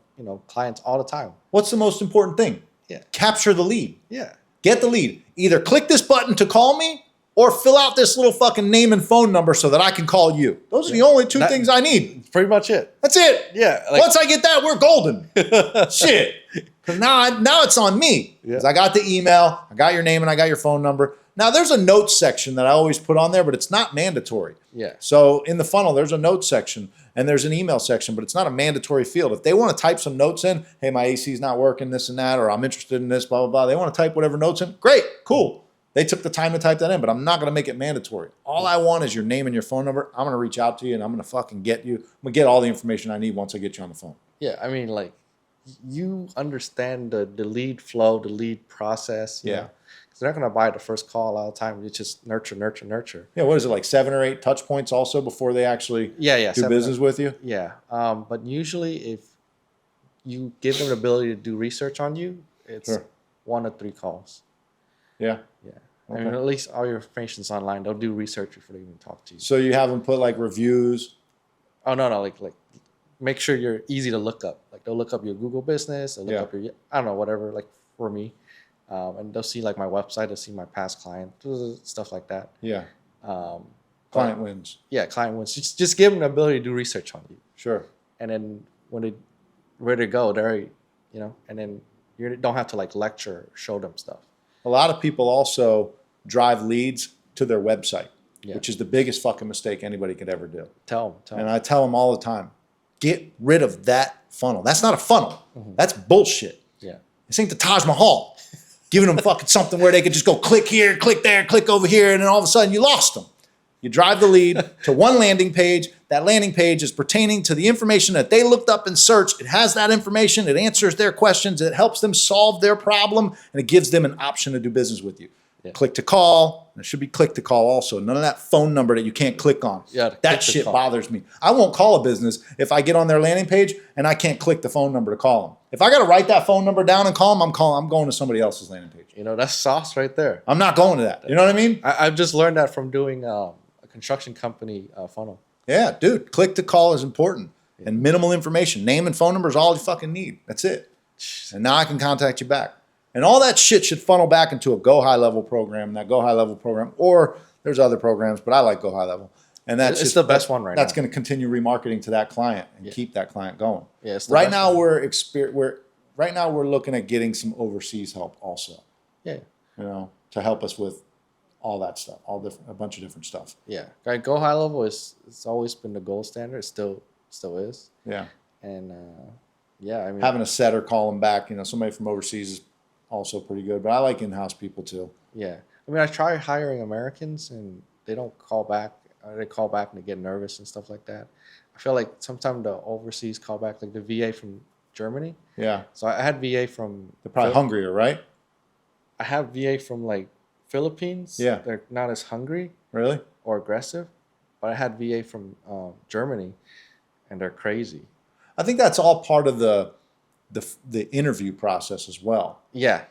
Speaker 1: clients all the time.
Speaker 2: What's the most important thing?
Speaker 1: Yeah.
Speaker 2: Capture the lead.
Speaker 1: Yeah.
Speaker 2: Get the lead. Either click this button to call me or fill out this little fucking name and phone number so that I can call you. Those are the only two things I need.
Speaker 1: Pretty much it.
Speaker 2: That's it.
Speaker 1: Yeah.
Speaker 2: Once I get that, we're golden. Shit. Because now it's on me. Because I got the email, I got your name, and I got your phone number. Now, there's a notes section that I always put on there, but it's not mandatory. Yeah. So in the funnel, there's a notes section and there's an email section, but it's not a mandatory field. If they want to type some notes in, hey, my AC's not working, this and that, or I'm interested in this, blah, blah, blah. They want to type whatever notes in. Great, cool. They took the time to type that in, but I'm not going to make it mandatory. All I want is your name and your phone number. I'm going to reach out to you and I'm going to fucking get you. I'm going to get all the information I need once I get you on the phone.
Speaker 1: Yeah, I mean, like, you understand the lead flow, the lead process. You
Speaker 2: Yeah.
Speaker 1: know? 'Cause they're not gonna buy the first call all the time. It's just nurture, nurture, nurture.
Speaker 2: Yeah, what is it, like 7 or 8 touch points also before they actually
Speaker 1: Yeah,
Speaker 2: do business with you?
Speaker 1: Yeah. But usually, if you give them the ability to do research on you, it's
Speaker 2: Sure.
Speaker 1: 1 to 3 calls.
Speaker 2: Yeah.
Speaker 1: Yeah. I
Speaker 2: Okay.
Speaker 1: mean, at least all your information's online. They'll do research before they even talk to you.
Speaker 2: So you have them put like reviews.
Speaker 1: Oh no, like make sure you're easy to look up. Like they'll look up your Google business, they'll look
Speaker 2: Yeah.
Speaker 1: up your I don't know whatever. Like for me, and they'll see like my website, they'll see my past client, stuff like that.
Speaker 2: Yeah.
Speaker 1: Um,
Speaker 2: Client
Speaker 1: but,
Speaker 2: wins.
Speaker 1: yeah, client wins. Just give them the ability to do research on you,
Speaker 2: Sure.
Speaker 1: and then when they ready to go, they're and then you don't have to like lecture, or show them stuff.
Speaker 2: A lot of people also drive leads to their website,
Speaker 1: Yeah.
Speaker 2: which is the biggest fucking mistake anybody could ever do.
Speaker 1: Tell them.
Speaker 2: And I tell them all the time, get rid of that funnel. That's not a funnel. That's bullshit.
Speaker 1: Yeah.
Speaker 2: This ain't the Taj Mahal. Giving them fucking something where they could just go click here, click there, click over here, and then all of a sudden you lost them. You drive the lead to one landing page. That landing page is pertaining to the information that they looked up and searched. It has that information. It answers their questions. It helps them solve their problem, and it gives them an option to do business with you.
Speaker 1: Yeah.
Speaker 2: Click to call. It should be click to call also. None of that phone number that you can't click on.
Speaker 1: Yeah, click
Speaker 2: that
Speaker 1: to
Speaker 2: shit
Speaker 1: call.
Speaker 2: bothers me. I won't call a business if I get on their landing page and I can't click the phone number to call them. If I got to write that phone number down and call them, I'm going to somebody else's landing page.
Speaker 1: That's sauce right there.
Speaker 2: I'm not going to that. You know what I mean?
Speaker 1: I've just learned that from doing a construction company funnel.
Speaker 2: Yeah, dude, click to call is important. And minimal information. Name and phone number is all you fucking need. That's it. And now I can contact you back. And all that shit should funnel back into a Go High Level program. And that Go High Level program, or there's other programs, but I like Go High Level. And that's
Speaker 1: It's the best one right now.
Speaker 2: That's going to continue remarketing to that client and keep that client going.
Speaker 1: Yeah, it's the
Speaker 2: right
Speaker 1: best
Speaker 2: now
Speaker 1: one.
Speaker 2: we're looking at getting some overseas help also.
Speaker 1: Yeah.
Speaker 2: To help us with all that stuff, a bunch of different stuff.
Speaker 1: Yeah. Go High Level it's always been the gold standard. It still is.
Speaker 2: Yeah.
Speaker 1: And yeah, I mean,
Speaker 2: Having a setter call them back, somebody from overseas is also pretty good. But I like in-house people too.
Speaker 1: yeah. I mean, I try hiring Americans and they don't call back. They call back and they get nervous and stuff like that. I feel like sometimes the overseas call back, like the VA from Germany.
Speaker 2: Yeah.
Speaker 1: So I had VA from.
Speaker 2: They're probably hungrier, right?
Speaker 1: I have VA from like Philippines.
Speaker 2: Yeah.
Speaker 1: They're not as hungry
Speaker 2: Really?
Speaker 1: or aggressive, but I had VA from Germany, and they're crazy.
Speaker 2: I think that's all part of the interview process as well.
Speaker 1: Yeah.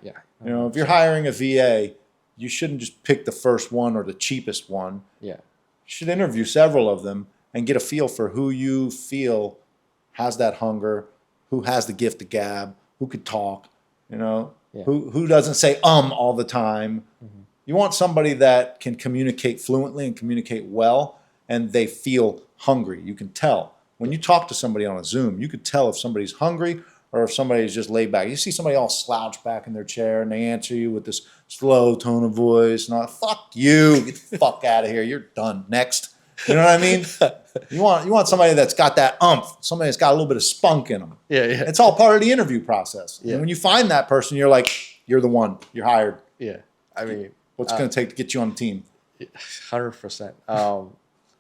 Speaker 2: If you're hiring a VA, you shouldn't just pick the first one or the cheapest one.
Speaker 1: Yeah.
Speaker 2: You should interview several of them and get a feel for who you feel has that hunger, who has the gift of gab, who could talk, who doesn't say all the time. Mm-hmm. You want somebody that can communicate fluently and communicate well, and they feel hungry. You can tell. When you talk to somebody on a Zoom, you could tell if somebody's hungry or if somebody's just laid back. You see somebody all slouched back in their chair and they answer you with this slow tone of voice. And fuck you. Get the fuck out of here. You're done. Next. You know what I mean? You want somebody that's got that somebody that's got a little bit of spunk in them.
Speaker 1: Yeah.
Speaker 2: It's all part of the interview process.
Speaker 1: Yeah.
Speaker 2: And when you find that person, you're like, you're the one. You're hired.
Speaker 1: Yeah. I mean,
Speaker 2: what's it going to take to get you on the team?
Speaker 1: 100%.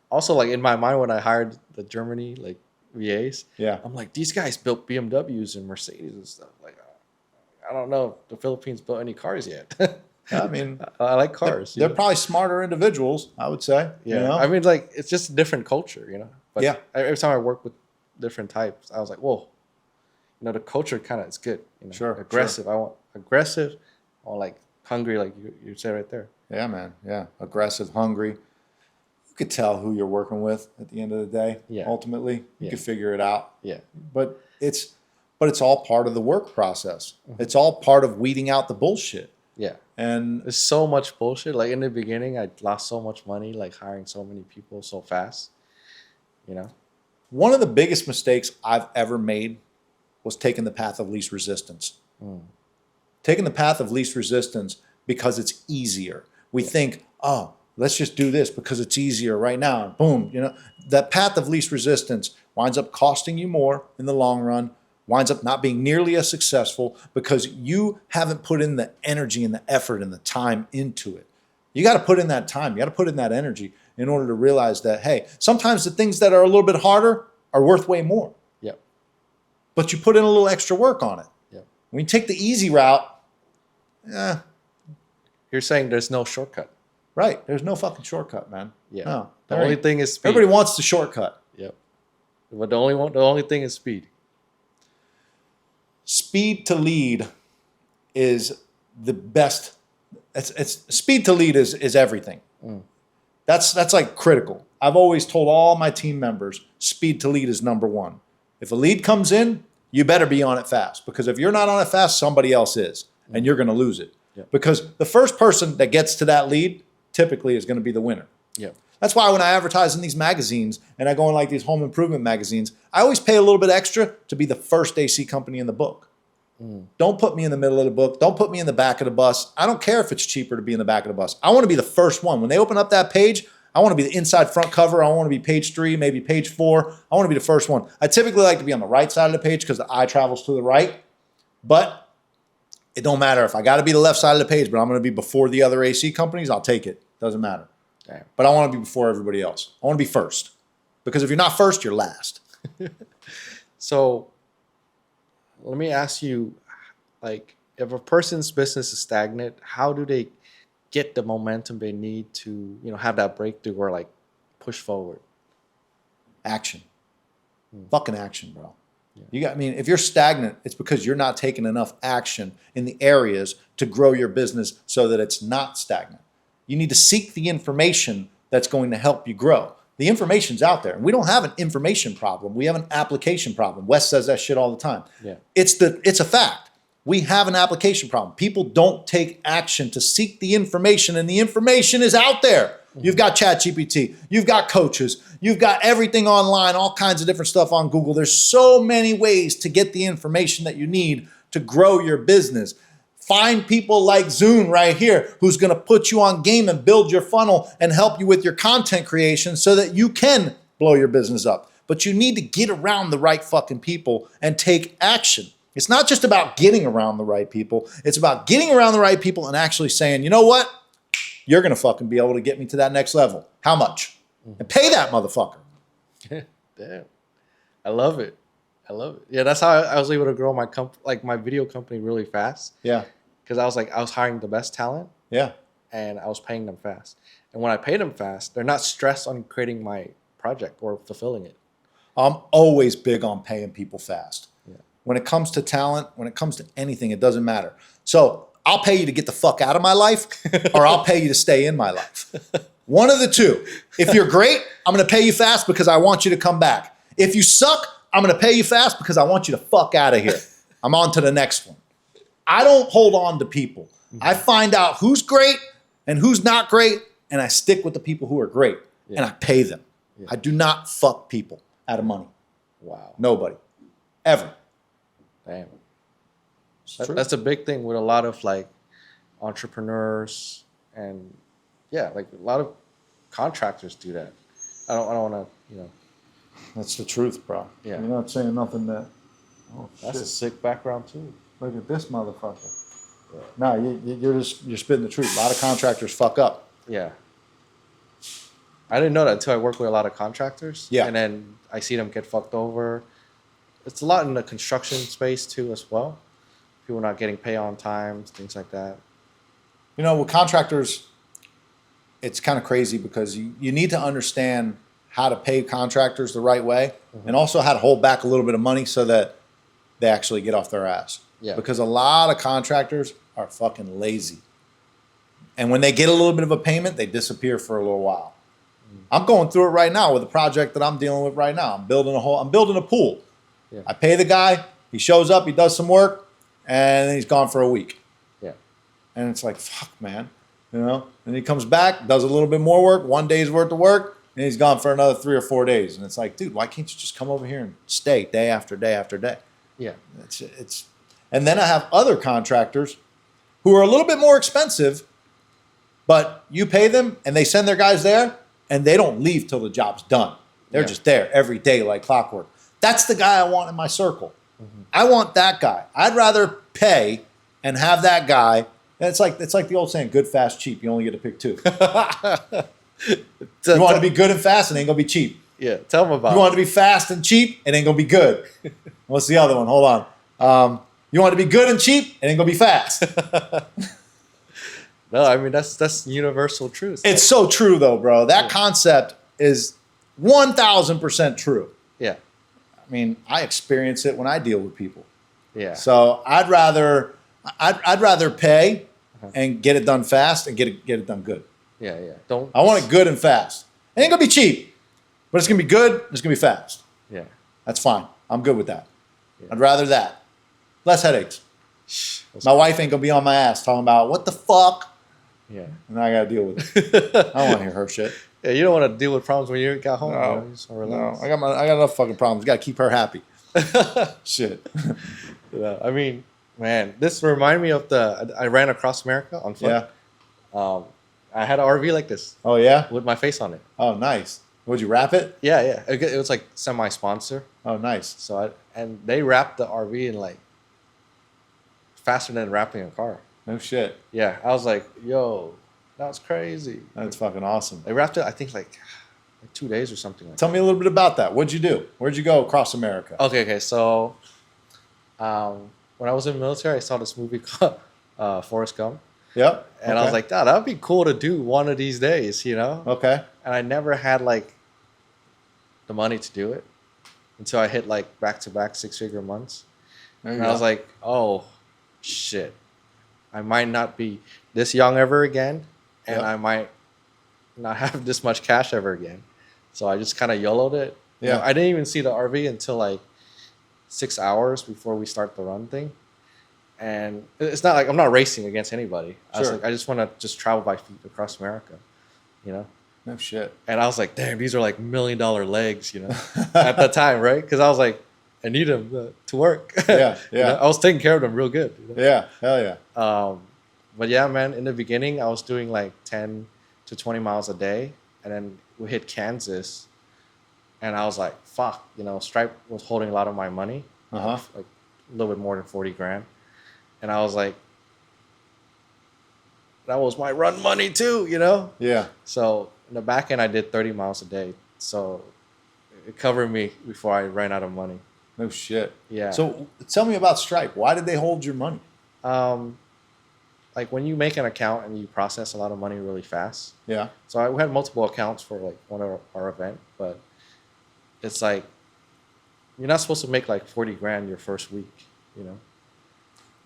Speaker 1: Also, like in my mind, when I hired the Germany like VAs,
Speaker 2: Yeah.
Speaker 1: I'm like, these guys built BMWs and Mercedes and stuff. Like, I don't know if the Philippines built any cars yet.
Speaker 2: I mean,
Speaker 1: I like cars.
Speaker 2: They're probably smarter individuals, I would say.
Speaker 1: Yeah. I mean, like, it's just a different culture, But
Speaker 2: yeah.
Speaker 1: Every time I work with different types, I was like, whoa, the culture kind of is good.
Speaker 2: Sure.
Speaker 1: Aggressive.
Speaker 2: Sure.
Speaker 1: I want aggressive or like hungry, like you said right there.
Speaker 2: Yeah, man. Yeah. Aggressive, hungry. You could tell who you're working with at the end of the day.
Speaker 1: Yeah.
Speaker 2: Ultimately, you
Speaker 1: Yeah.
Speaker 2: could figure it out.
Speaker 1: Yeah.
Speaker 2: But it's all part of the work process. Mm-hmm. It's all part of weeding out the bullshit.
Speaker 1: Yeah.
Speaker 2: And
Speaker 1: there's so much bullshit. Like in the beginning, I lost so much money, like hiring so many people so fast.
Speaker 2: One of the biggest mistakes I've ever made was taking the path of least resistance. Taking the path of least resistance because it's easier. We think, let's just do this because it's easier right now. Boom. That path of least resistance winds up costing you more in the long run, winds up not being nearly as successful because you haven't put in the energy and the effort and the time into it. You got to put in that time. You got to put in that energy in order to realize that, hey, sometimes the things that are a little bit harder are worth way more.
Speaker 1: Yep.
Speaker 2: but you put in a little extra work on it.
Speaker 1: Yep.
Speaker 2: When you take the easy route,
Speaker 1: You're saying there's no shortcut.
Speaker 2: right, there's no fucking shortcut, man.
Speaker 1: Yeah.
Speaker 2: No,
Speaker 1: The only thing is speed.
Speaker 2: everybody wants the shortcut.
Speaker 1: Yep. But the only thing is speed.
Speaker 2: Speed to lead is the best. It's speed to lead is everything. That's like critical. I've always told all my team members, speed to lead is number one. If a lead comes in, you better be on it fast, because if you're not on it fast, somebody else is, and you're going to lose it.
Speaker 1: Yep.
Speaker 2: Because the first person that gets to that lead typically is going to be the winner.
Speaker 1: Yep.
Speaker 2: That's why when I advertise in these magazines and I go in like these home improvement magazines, I always pay a little bit extra to be the first AC company in the book. Don't put me in the middle of the book. Don't put me in the back of the bus. I don't care if it's cheaper to be in the back of the bus. I want to be the first one. When they open up that page, I want to be the inside front cover. I want to be page 3, maybe page 4. I want to be the first one. I typically like to be on the right side of the page because the eye travels to the right. But it don't matter. If I got to be the left side of the page, but I'm going to be before the other AC companies, I'll take it. Doesn't matter.
Speaker 1: Damn.
Speaker 2: But I want to be before everybody else. I want to be first. Because if you're not first, you're last.
Speaker 1: So let me ask you, like, if a person's business is stagnant, how do they get the momentum they need to, have that breakthrough or like push forward?
Speaker 2: Action. Fucking action, bro. Yeah. If you're stagnant, it's because you're not taking enough action in the areas to grow your business so that it's not stagnant. You need to seek the information that's going to help you grow. The information's out there. And we don't have an information problem. We have an application problem. Wes says that shit all the time.
Speaker 1: Yeah.
Speaker 2: It's a fact. We have an application problem. People don't take action to seek the information, and the information is out there. You've got ChatGPT. You've got coaches. You've got everything online, all kinds of different stuff on Google. There's so many ways to get the information that you need to grow your business. Find people like Zune right here, who's going to put you on game and build your funnel and help you with your content creation so that you can blow your business up. But you need to get around the right fucking people and take action. It's not just about getting around the right people. It's about getting around the right people and actually saying, you know what? You're going to fucking be able to get me to that next level. How much? And pay that motherfucker.
Speaker 1: Damn. I love it. Yeah, that's how I was able to grow my video company really fast.
Speaker 2: Yeah.
Speaker 1: Because I was hiring the best talent.
Speaker 2: Yeah.
Speaker 1: And I was paying them fast. And when I pay them fast, they're not stressed on creating my project or fulfilling it.
Speaker 2: I'm always big on paying people fast.
Speaker 1: Yeah.
Speaker 2: When it comes to talent, when it comes to anything, it doesn't matter. So I'll pay you to get the fuck out of my life, or I'll pay you to stay in my life. One of the two. If you're great, I'm going to pay you fast because I want you to come back. If you suck, I'm going to pay you fast because I want you to fuck out of here. I'm on to the next one. I don't hold on to people. I find out who's great and who's not great, and I stick with the people who are great, and I pay them. I do not fuck people out of money.
Speaker 1: Wow.
Speaker 2: Nobody. Ever.
Speaker 1: Damn. That's a big thing with a lot of like entrepreneurs and like a lot of contractors do that. I don't want to,
Speaker 2: That's the truth, bro.
Speaker 1: Yeah.
Speaker 2: You're not saying nothing that. Oh,
Speaker 1: That's a sick background too.
Speaker 2: Look at this motherfucker. Yeah. No, you're spitting the truth. A lot of contractors fuck up.
Speaker 1: Yeah. I didn't know that until I work with a lot of contractors.
Speaker 2: Yeah.
Speaker 1: And then I see them get fucked over. It's a lot in the construction space too as well. People not getting paid on time, things like that.
Speaker 2: With contractors, it's kind of crazy because you need to understand how to pay contractors the right way, and also how to hold back a little bit of money so that they actually get off their ass.
Speaker 1: Yeah.
Speaker 2: Because a lot of contractors are fucking lazy. And when they get a little bit of a payment, they disappear for a little while. I'm going through it right now with a project that I'm dealing with right now. I'm building a pool.
Speaker 1: Yeah.
Speaker 2: I pay the guy, he shows up, he does some work, and then he's gone for a week.
Speaker 1: Yeah.
Speaker 2: And it's like, fuck, man. And he comes back, does a little bit more work, 1 day's worth of work, and he's gone for another 3 or 4 days. And it's like, dude, why can't you just come over here and stay day after day after day?
Speaker 1: Yeah.
Speaker 2: And then I have other contractors who are a little bit more expensive, but you pay them and they send their guys there and they don't leave till the job's done. They're just there every day like clockwork. That's the guy I want in my circle. I want that guy. I'd rather pay and have that guy. And it's like the old saying, good, fast, cheap. You only get to pick two. You want to be good and fast, and ain't gonna be cheap.
Speaker 1: Yeah, tell them about
Speaker 2: You want it to be fast and cheap, it ain't gonna be good. What's the other one? Hold on. You want it to be good and cheap, it ain't gonna be fast.
Speaker 1: No, I mean that's universal truth.
Speaker 2: It's so true though, bro. That concept is 1000% true.
Speaker 1: Yeah.
Speaker 2: I mean, I experience it when I deal with people.
Speaker 1: Yeah.
Speaker 2: So I'd rather pay and get it done fast and get it done good.
Speaker 1: Yeah.
Speaker 2: I want it good and fast. It ain't gonna be cheap, but it's gonna be good. It's gonna be fast.
Speaker 1: Yeah.
Speaker 2: That's fine. I'm good with that.
Speaker 1: Yeah.
Speaker 2: I'd rather that. Less headaches. My wife ain't gonna be on my ass talking about what the fuck.
Speaker 1: Yeah.
Speaker 2: And I gotta deal with it. I don't want to hear her shit.
Speaker 1: Yeah, you don't want to deal with problems when you got home.
Speaker 2: No,
Speaker 1: You just wanna relax.
Speaker 2: I got enough fucking problems. Got to keep her happy. Shit.
Speaker 1: Yeah, I mean, man, this reminded me of I ran across America on foot.
Speaker 2: Yeah.
Speaker 1: I had an RV like this
Speaker 2: Oh yeah.
Speaker 1: with my face on it.
Speaker 2: Oh nice. Would you wrap it?
Speaker 1: Yeah. It was like semi-sponsor.
Speaker 2: Oh nice.
Speaker 1: So and they wrapped the RV in like faster than wrapping a car.
Speaker 2: No shit.
Speaker 1: Yeah, I was like, yo, that's crazy.
Speaker 2: That's fucking awesome.
Speaker 1: They wrapped it, I think, like 2 days or something like that.
Speaker 2: Tell me a little bit about that. What'd you do? Where'd you go across America?
Speaker 1: Okay. So when I was in the military, I saw this movie called Forrest Gump.
Speaker 2: Yep.
Speaker 1: And I was like, that'd be cool to do one of these days, you know?
Speaker 2: Okay.
Speaker 1: And I never had like the money to do it until I hit like back-to-back 6-figure months. And I was like, oh, shit. I might not be this young ever again, and I might not have this much cash ever again. So I just kind of YOLO'd it.
Speaker 2: Yeah.
Speaker 1: You know, I didn't even see the RV until like 6 hours before we start the run thing. And it's not like I'm not racing against anybody. I was like, I just want to just travel by feet across America, you know?
Speaker 2: No shit.
Speaker 1: And I was like, damn, these are like $1 million legs, you know, at the time, right? Because I was like, I need them to work.
Speaker 2: Yeah.
Speaker 1: You know? I was taking care of them real good. You know?
Speaker 2: Yeah. Hell yeah.
Speaker 1: But yeah, man, in the beginning, I was doing like 10 to 20 miles a day. And then we hit Kansas. And I was like, fuck, you know, Stripe was holding a lot of my money.
Speaker 2: Uh-huh.
Speaker 1: Like a little bit more than 40 grand. And I was like, that was my run money too, you know?
Speaker 2: Yeah.
Speaker 1: So in the back end, I did 30 miles a day. So it covered me before I ran out of money.
Speaker 2: No shit.
Speaker 1: Yeah.
Speaker 2: So tell me about Stripe. Why did they hold your money?
Speaker 1: Like when you make an account and you process a lot of money really fast.
Speaker 2: Yeah.
Speaker 1: So we had multiple accounts for like one of our event, but it's like you're not supposed to make like 40 grand your first week, you know?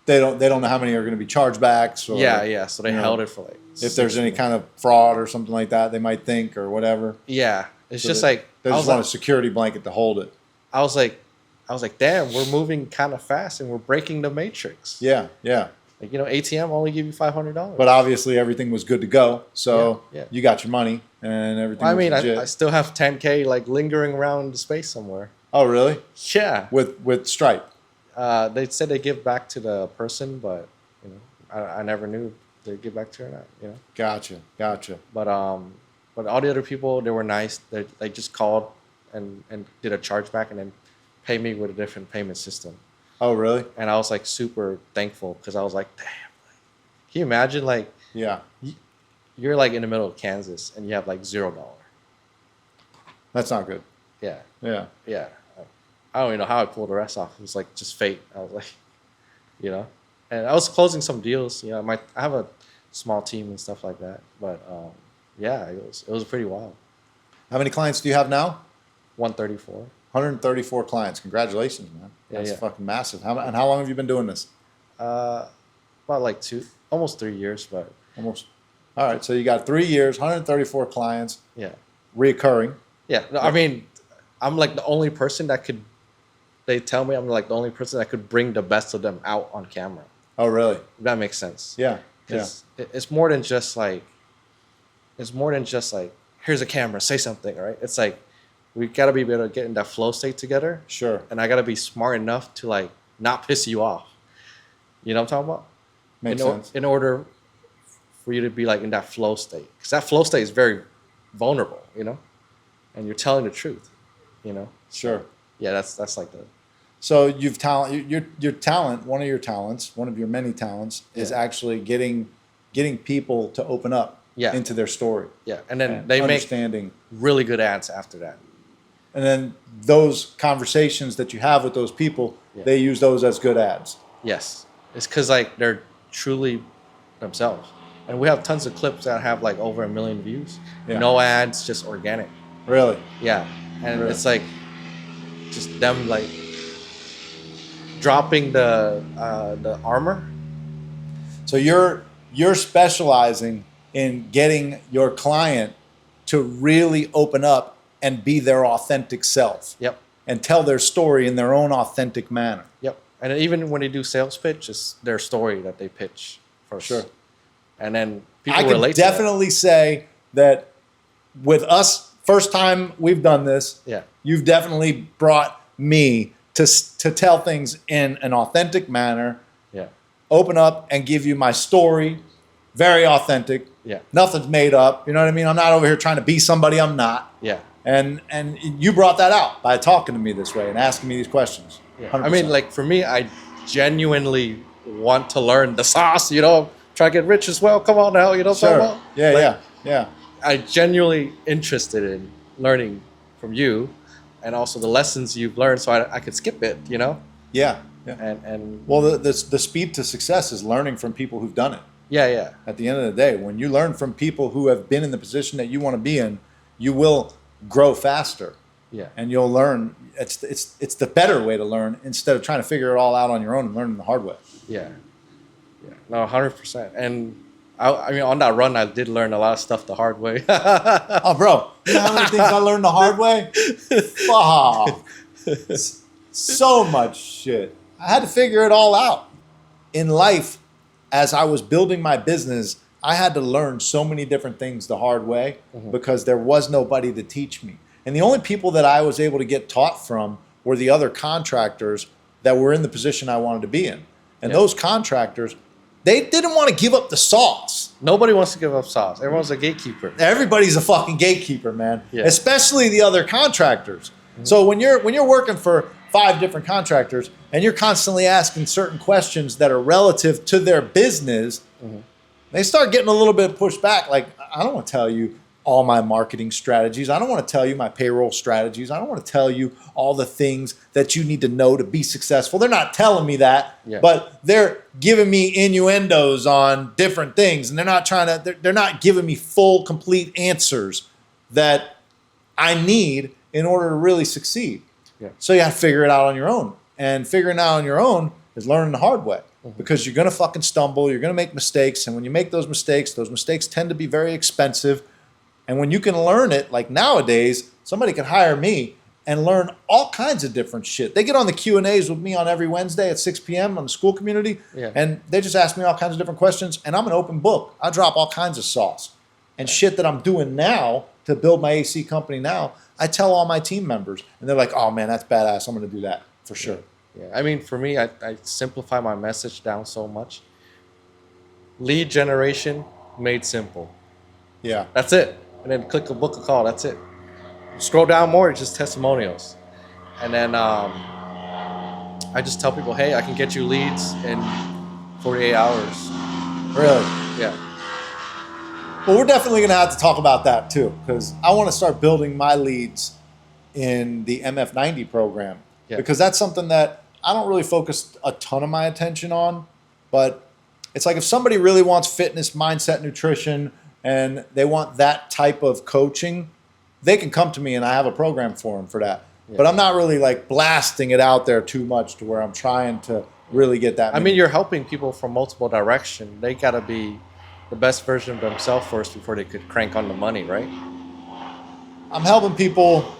Speaker 2: They don't know how many are going to be chargebacks. Or,
Speaker 1: Yeah. So they held it for like.
Speaker 2: If there's any kind of fraud or something like that, they might think or whatever.
Speaker 1: Yeah, it's
Speaker 2: So
Speaker 1: just like
Speaker 2: they just want a security blanket to hold it.
Speaker 1: I was like, damn, we're moving kind of fast and we're breaking the matrix.
Speaker 2: Yeah.
Speaker 1: Like, you know, ATM only give you $500.
Speaker 2: But obviously everything was good to go, so
Speaker 1: Yeah.
Speaker 2: you got your money and everything.
Speaker 1: I
Speaker 2: was
Speaker 1: mean,
Speaker 2: legit.
Speaker 1: I still have 10K like lingering around the space somewhere.
Speaker 2: Oh really?
Speaker 1: Yeah.
Speaker 2: With Stripe.
Speaker 1: They said they give back to the person, but you know, I never knew they give back to her or not. You know.
Speaker 2: Gotcha.
Speaker 1: But all the other people, they were nice. They just called and did a chargeback and then paid me with a different payment system.
Speaker 2: Oh really?
Speaker 1: And I was like super thankful because I was like, damn. Like, can you imagine like
Speaker 2: Yeah.
Speaker 1: you're like in the middle of Kansas and you have like $0.
Speaker 2: That's not good.
Speaker 1: Yeah.
Speaker 2: Yeah.
Speaker 1: I don't even know how I pulled the rest off. It was like just fate. I was like, you know, and I was closing some deals. You know, I have a small team and stuff like that. But yeah, it was pretty wild.
Speaker 2: How many clients do you have now?
Speaker 1: 134.
Speaker 2: 134 clients. Congratulations, man. That's
Speaker 1: Yeah.
Speaker 2: fucking massive. And how long have you been doing this?
Speaker 1: About like almost 3 years, but
Speaker 2: Almost. All right. So you got 3 years, 134 clients,
Speaker 1: yeah.
Speaker 2: reoccurring.
Speaker 1: Yeah. No, I mean, I'm like the only person that could. They tell me I'm like the only person that could bring the best of them out on camera.
Speaker 2: Oh, really?
Speaker 1: If that makes sense.
Speaker 2: Yeah.
Speaker 1: It's more than just like. It's more than just like, here's a camera, say something, right? It's like, we gotta be able to get in that flow state together.
Speaker 2: Sure.
Speaker 1: And I gotta be smart enough to like not piss you off. You know what I'm talking about?
Speaker 2: Makes sense.
Speaker 1: In order for you to be like in that flow state, because that flow state is very vulnerable, you know, and you're telling the truth, you know.
Speaker 2: Sure.
Speaker 1: Yeah, that's like the.
Speaker 2: So you've talent. Your talent. One of your talents. One of your many talents is actually getting people to open up.
Speaker 1: Yeah.
Speaker 2: Into their story.
Speaker 1: Yeah, and then they make
Speaker 2: understanding.
Speaker 1: really good ads after that.
Speaker 2: And then those conversations that you have with those people, they use those as good ads.
Speaker 1: Yes. It's because like they're truly themselves. And we have tons of clips that have like over 1 million views.
Speaker 2: Yeah.
Speaker 1: No ads, just organic.
Speaker 2: Really?
Speaker 1: Yeah. And
Speaker 2: Really?
Speaker 1: it's like just them like dropping the armor.
Speaker 2: So you're specializing in getting your client to really open up and be their authentic self.
Speaker 1: Yep.
Speaker 2: And tell their story in their own authentic manner.
Speaker 1: Yep. And even when they do sales pitch, it's their story that they pitch first.
Speaker 2: Sure.
Speaker 1: And then people
Speaker 2: I can
Speaker 1: relate
Speaker 2: definitely say that with us, first time we've done this,
Speaker 1: Yeah.
Speaker 2: you've definitely brought me to tell things in an authentic manner,
Speaker 1: to that.
Speaker 2: open up and give you my story, very authentic.
Speaker 1: Yeah.
Speaker 2: Nothing's made up. You know what I mean? I'm not over here trying to be somebody I'm not.
Speaker 1: Yeah.
Speaker 2: And you brought that out by talking to me this way and asking me these questions.
Speaker 1: Yeah.
Speaker 2: 100%.
Speaker 1: I mean, like for me, I genuinely want to learn the sauce, you know, try to get rich as well. Come on now, you know what I'm
Speaker 2: sure.
Speaker 1: talking about?
Speaker 2: Yeah,
Speaker 1: Like,
Speaker 2: yeah.
Speaker 1: I genuinely interested in learning from you and also the lessons you've learned so I could skip it, you know?
Speaker 2: Yeah. Yeah.
Speaker 1: And
Speaker 2: Well, the speed to success is learning from people who've done it.
Speaker 1: yeah.
Speaker 2: At the end of the day, when you learn from people who have been in the position that you want to be in, you will grow faster.
Speaker 1: Yeah.
Speaker 2: And you'll learn. It's the better way to learn instead of trying to figure it all out on your own and learning the hard way.
Speaker 1: Yeah. Yeah. No, 100%. And I mean, on that run, I did learn a lot of stuff the hard way.
Speaker 2: Oh, bro, you know how many things I learned the hard way? Fuck. So much shit. I had to figure it all out. In life, as I was building my business, I had to learn so many different things the hard way because there was nobody to teach me. And the only people that I was able to get taught from were the other contractors that were in the position I wanted to be in. And those contractors, they didn't want to give up the sauce.
Speaker 1: Nobody wants to give up sauce. Everyone's a gatekeeper.
Speaker 2: Everybody's a fucking gatekeeper, man.
Speaker 1: Yeah.
Speaker 2: Especially the other contractors. So when you're working for 5 different contractors and you're constantly asking certain questions that are relative to their business, they start getting a little bit pushed back. Like, I don't want to tell you all my marketing strategies. I don't want to tell you my payroll strategies. I don't want to tell you all the things that you need to know to be successful. They're not telling me that, but they're giving me innuendos on different things. And they're not giving me full, complete answers that I need in order to really succeed.
Speaker 1: Yeah.
Speaker 2: So you have to figure it out on your own. And figuring it out on your own is learning the hard way. Because you're going to fucking stumble. You're going to make mistakes. And when you make those mistakes tend to be very expensive. And when you can learn it, like nowadays, somebody can hire me and learn all kinds of different shit. They get on the Q&As with me on every Wednesday at 6 p.m. on the school community, and they just ask me all kinds of different questions, and I'm an open book. I drop all kinds of sauce. And shit that I'm doing now to build my AC company now, I tell all my team members, and they're like, oh man, that's badass. I'm going to do that for sure.
Speaker 1: Yeah. I mean, for me, I simplify my message down so much. Lead generation made simple.
Speaker 2: Yeah.
Speaker 1: That's it. And then click a book a call. That's it. Scroll down more, it's just testimonials. And then I just tell people, hey, I can get you leads in 48 hours.
Speaker 2: Really?
Speaker 1: Yeah.
Speaker 2: Well, we're definitely going to have to talk about that too, because I want to start building my leads in the MF90 program, because that's something that I don't really focus a ton of my attention on. But it's like if somebody really wants fitness, mindset, nutrition, and they want that type of coaching, they can come to me and I have a program for them for that. Yeah. But I'm not really like blasting it out there too much to where I'm trying to really get that.
Speaker 1: I mean, you're helping people from multiple directions. They got to be the best version of themselves first before they could crank on the money, right?
Speaker 2: I'm helping people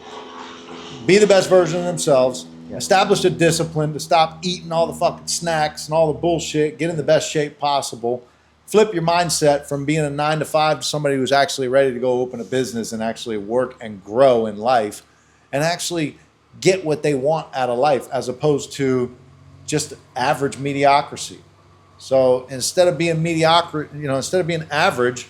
Speaker 2: be the best version of themselves, establish a discipline to stop eating all the fucking snacks and all the bullshit, get in the best shape possible. Flip your mindset from being a 9-to-5 to somebody who's actually ready to go open a business and actually work and grow in life and actually get what they want out of life as opposed to just average mediocrity. So instead of being mediocre, instead of being average,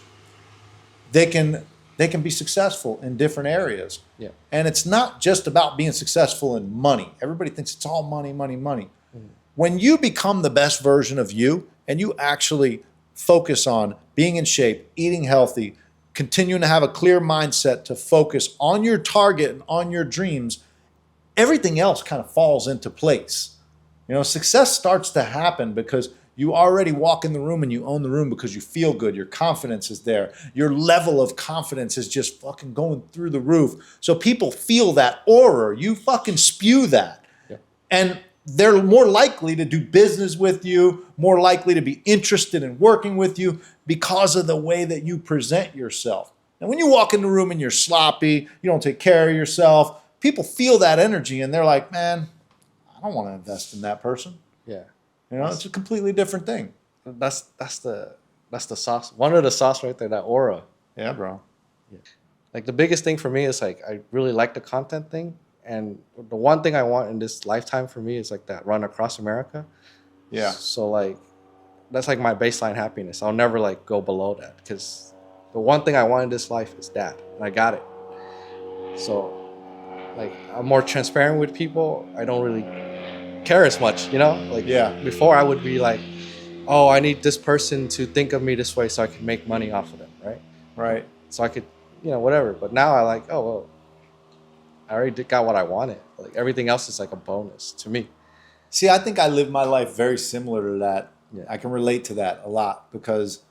Speaker 2: they can be successful in different areas.
Speaker 1: Yeah.
Speaker 2: And it's not just about being successful in money. Everybody thinks it's all money, money, money. Mm-hmm. When you become the best version of you and you actually focus on being in shape, eating healthy, continuing to have a clear mindset to focus on your target and on your dreams, everything else kind of falls into place. You know, success starts to happen because you already walk in the room and you own the room because you feel good. Your confidence is there. Your level of confidence is just fucking going through the roof. So people feel that aura. You fucking spew that.
Speaker 1: Yeah.
Speaker 2: And they're more likely to do business with you, more likely to be interested in working with you because of the way that you present yourself. And when you walk in the room and you're sloppy, you don't take care of yourself, people feel that energy and they're like, man, I don't want to invest in that person.
Speaker 1: Yeah.
Speaker 2: You know, it's a completely different thing.
Speaker 1: That's the sauce. One of the sauce right there, that aura.
Speaker 2: Yeah, bro.
Speaker 1: Yeah. Like the biggest thing for me is like I really like the content thing. And the one thing I want in this lifetime for me is like that run across America.
Speaker 2: Yeah.
Speaker 1: So like that's like my baseline happiness. I'll never like go below that because the one thing I want in this life is that, and I got it. So like I'm more transparent with people. I don't really care as much, you know? Like before I would be like, oh, I need this person to think of me this way so I can make money off of them, right?
Speaker 2: Right.
Speaker 1: So I could, you know, whatever. But now I like, oh, well, I already got what I wanted. Like everything else is like a bonus to me.
Speaker 2: See, I think I live my life very similar to that.
Speaker 1: Yeah.
Speaker 2: I can relate to that a lot because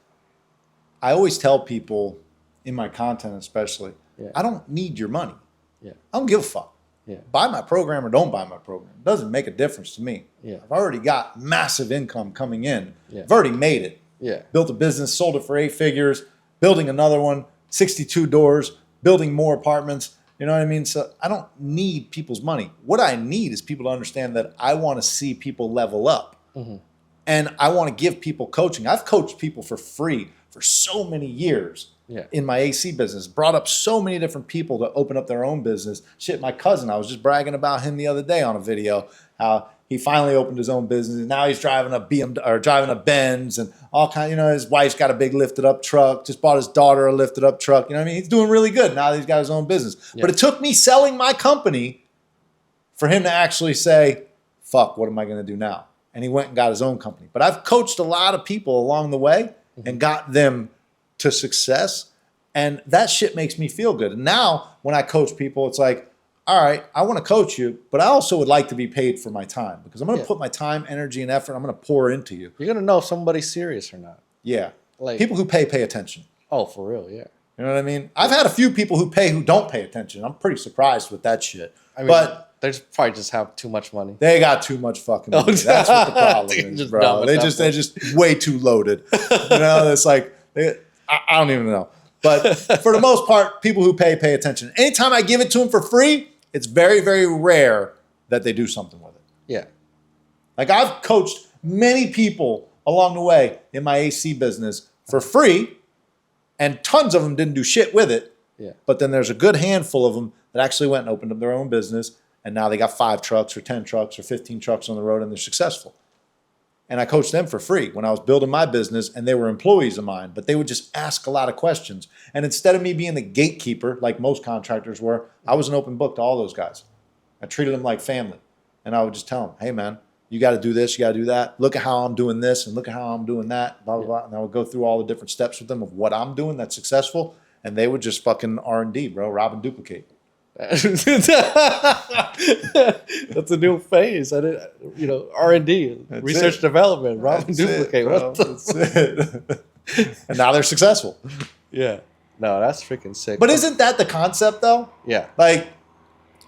Speaker 2: I always tell people in my content especially, I don't need your money.
Speaker 1: Yeah.
Speaker 2: I don't give a fuck.
Speaker 1: Yeah.
Speaker 2: Buy my program or don't buy my program. It doesn't make a difference to me.
Speaker 1: Yeah.
Speaker 2: I've already got massive income coming in.
Speaker 1: Yeah.
Speaker 2: I've already made it.
Speaker 1: Yeah.
Speaker 2: Built a business, sold it for 8 figures, building another one, 62 doors, building more apartments. You know what I mean? So I don't need people's money. What I need is people to understand that I want to see people level up. Mm-hmm. And I want to give people coaching. I've coached people for free for so many years in my AC business. Brought up so many different people to open up their own business. Shit, my cousin, I was just bragging about him the other day on a video, how he finally opened his own business and now he's driving a BMW or driving a Benz and all kind. You know, his wife's got a big lifted up truck. Just bought his daughter a lifted up truck. You know what I mean? He's doing really good now that he's got his own business. Yeah. But it took me selling my company for him to actually say, "Fuck, what am I going to do now?" And he went and got his own company. But I've coached a lot of people along the way and got them to success, and that shit makes me feel good. And now when I coach people, it's like, all right, I want to coach you, but I also would like to be paid for my time because I'm going to put my time, energy, and effort. I'm going to pour into you.
Speaker 1: You're going to know if somebody's serious or not.
Speaker 2: Yeah.
Speaker 1: Like
Speaker 2: people who pay attention.
Speaker 1: Oh, for real, yeah.
Speaker 2: You know what I mean? I've had a few people who pay who don't pay attention. I'm pretty surprised with that shit.
Speaker 1: I mean,
Speaker 2: but
Speaker 1: they probably just have too much money.
Speaker 2: They got too much fucking money. That's what the problem is, bro. They're just way too loaded. You know, it's like, I don't even know. But for the most part, people who pay attention. Anytime I give it to them for free, it's very, very rare that they do something with it.
Speaker 1: Yeah.
Speaker 2: Like I've coached many people along the way in my AC business for free, and tons of them didn't do shit with it.
Speaker 1: Yeah.
Speaker 2: But then there's a good handful of them that actually went and opened up their own business, and now they got 5 trucks or 10 trucks or 15 trucks on the road, and they're successful. And I coached them for free when I was building my business, and they were employees of mine, but they would just ask a lot of questions. And instead of me being the gatekeeper, like most contractors were, I was an open book to all those guys. I treated them like family. And I would just tell them, hey man, you got to do this, you got to do that. Look at how I'm doing this, and look at how I'm doing that, blah, blah, blah. And I would go through all the different steps with them of what I'm doing that's successful. And they would just fucking R&D, bro, rob and duplicate.
Speaker 1: That's a new phase. I did, you know, R&D, research development, rob and duplicate.
Speaker 2: That's it. And now they're successful.
Speaker 1: Yeah. No, that's freaking sick.
Speaker 2: But isn't that the concept though?
Speaker 1: Yeah.
Speaker 2: Like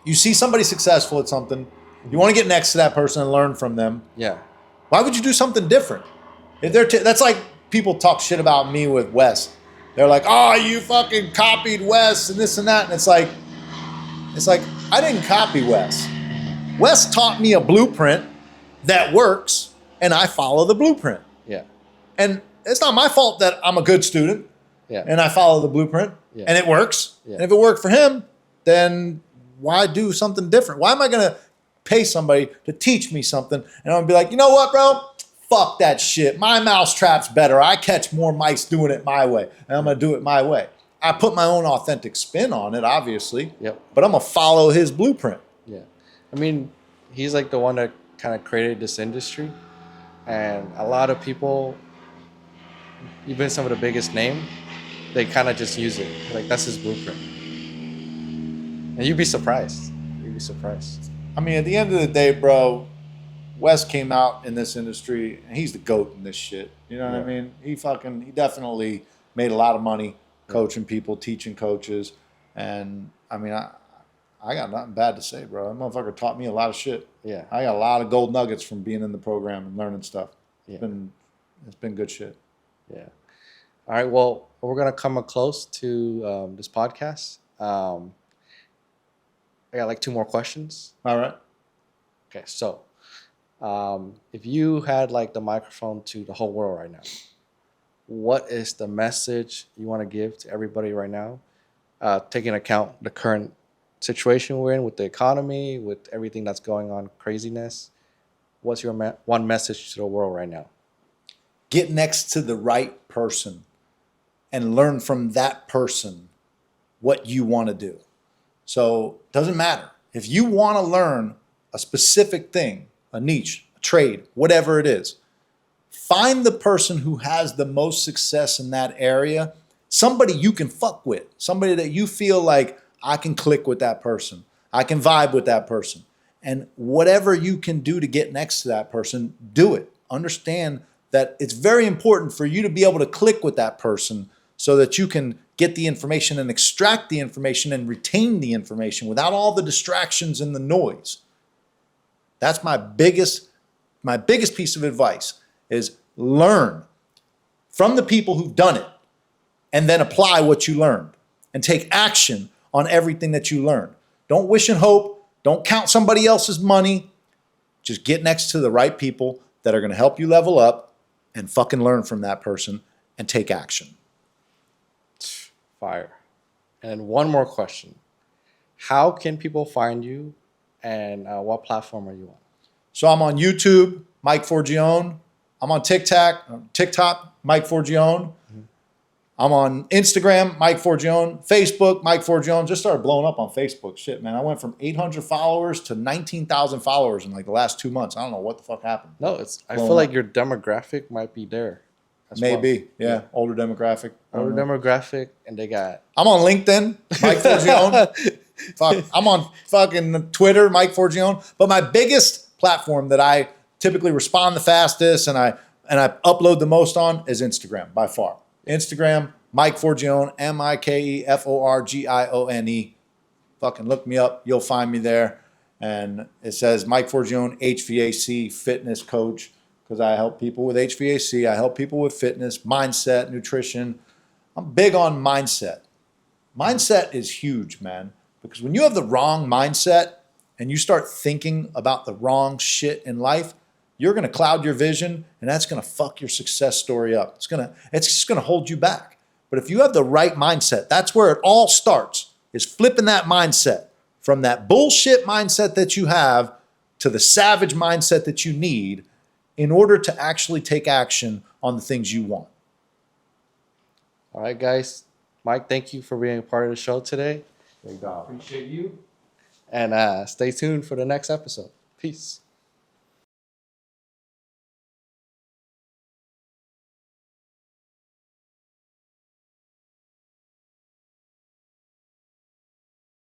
Speaker 2: you see somebody successful at something, you want to get next to that person and learn from them.
Speaker 1: Yeah.
Speaker 2: Why would you do something different? If they're that's like people talk shit about me with Wes. They're like, oh, you fucking copied Wes and this and that. And it's like, I didn't copy Wes. Wes taught me a blueprint that works, and I follow the blueprint.
Speaker 1: Yeah.
Speaker 2: And it's not my fault that I'm a good student, and I follow the blueprint, and it works. Yeah. And if it worked for him, then why do something different? Why am I going to pay somebody to teach me something, and I'm going to be like, you know what, bro? Fuck that shit. My mousetrap's better. I catch more mice doing it my way, and I'm going to do it my way. I put my own authentic spin on it, obviously. Yep. But I'm going to follow his blueprint.
Speaker 1: Yeah. I mean, he's like the one that kind of created this industry. And a lot of people, even some of the biggest name, they kind of just use it. Like that's his blueprint. And you'd be surprised. You'd be surprised.
Speaker 2: I mean, at the end of the day, bro, Wes came out in this industry, and he's the GOAT in this shit. You know what I mean? He definitely made a lot of money coaching people, teaching coaches. And, I mean, I got nothing bad to say, bro. That motherfucker taught me a lot of shit.
Speaker 1: Yeah.
Speaker 2: I got a lot of gold nuggets from being in the program and learning stuff.
Speaker 1: Yeah.
Speaker 2: It's been good shit.
Speaker 1: Yeah. All right. Well, we're gonna come close to this podcast. I got like 2 more questions.
Speaker 2: All right.
Speaker 1: Okay. So, if you had like the microphone to the whole world right now, what is the message you want to give to everybody right now, taking account the current situation we're in with the economy, with everything that's going on, craziness? What's your one message to the world right now?
Speaker 2: Get next to the right person and learn from that person what you want to do. So it doesn't matter. If you want to learn a specific thing, a niche, a trade, whatever it is, find the person who has the most success in that area, somebody you can fuck with, somebody that you feel like I can click with that person, I can vibe with that person. And whatever you can do to get next to that person, do it. Understand that it's very important for you to be able to click with that person so that you can get the information and extract the information and retain the information without all the distractions and the noise. That's my biggest piece of advice is learn from the people who've done it and then apply what you learned and take action on everything that you learned. Don't wish and hope. Don't count somebody else's money. Just get next to the right people that are going to help you level up and fucking learn from that person and take action.
Speaker 1: Fire. And one more question. How can people find you and what platform are you on?
Speaker 2: So I'm on YouTube, Mike Forgione. I'm on TikTok, Mike Forgione. I'm on Instagram, Mike Forgione. Facebook, Mike Forgione. Just started blowing up on Facebook. Shit, man. I went from 800 followers to 19,000 followers in like the last 2 months. I don't know what the fuck happened.
Speaker 1: No, I feel like your demographic might be there.
Speaker 2: Maybe, yeah. Older demographic.
Speaker 1: Older demographic, and they got...
Speaker 2: I'm on LinkedIn, Mike Forgione. Fuck, I'm on fucking Twitter, Mike Forgione. But my biggest platform that I typically respond the fastest and I upload the most on is Instagram, by far. Instagram, Mike Forgione, MikeForgione. Fucking look me up. You'll find me there. And it says Mike Forgione, HVAC fitness coach, because I help people with HVAC. I help people with fitness, mindset, nutrition. I'm big on mindset. Mindset is huge, man, because when you have the wrong mindset and you start thinking about the wrong shit in life, you're going to cloud your vision, and that's going to fuck your success story up. It's just going to hold you back. But if you have the right mindset, that's where it all starts, is flipping that mindset from that bullshit mindset that you have to the savage mindset that you need in order to actually take action on the things you want.
Speaker 1: All right, guys. Mike, thank you for being a part of the show today.
Speaker 2: Big dog.
Speaker 1: Appreciate you. And stay tuned for the next episode. Peace.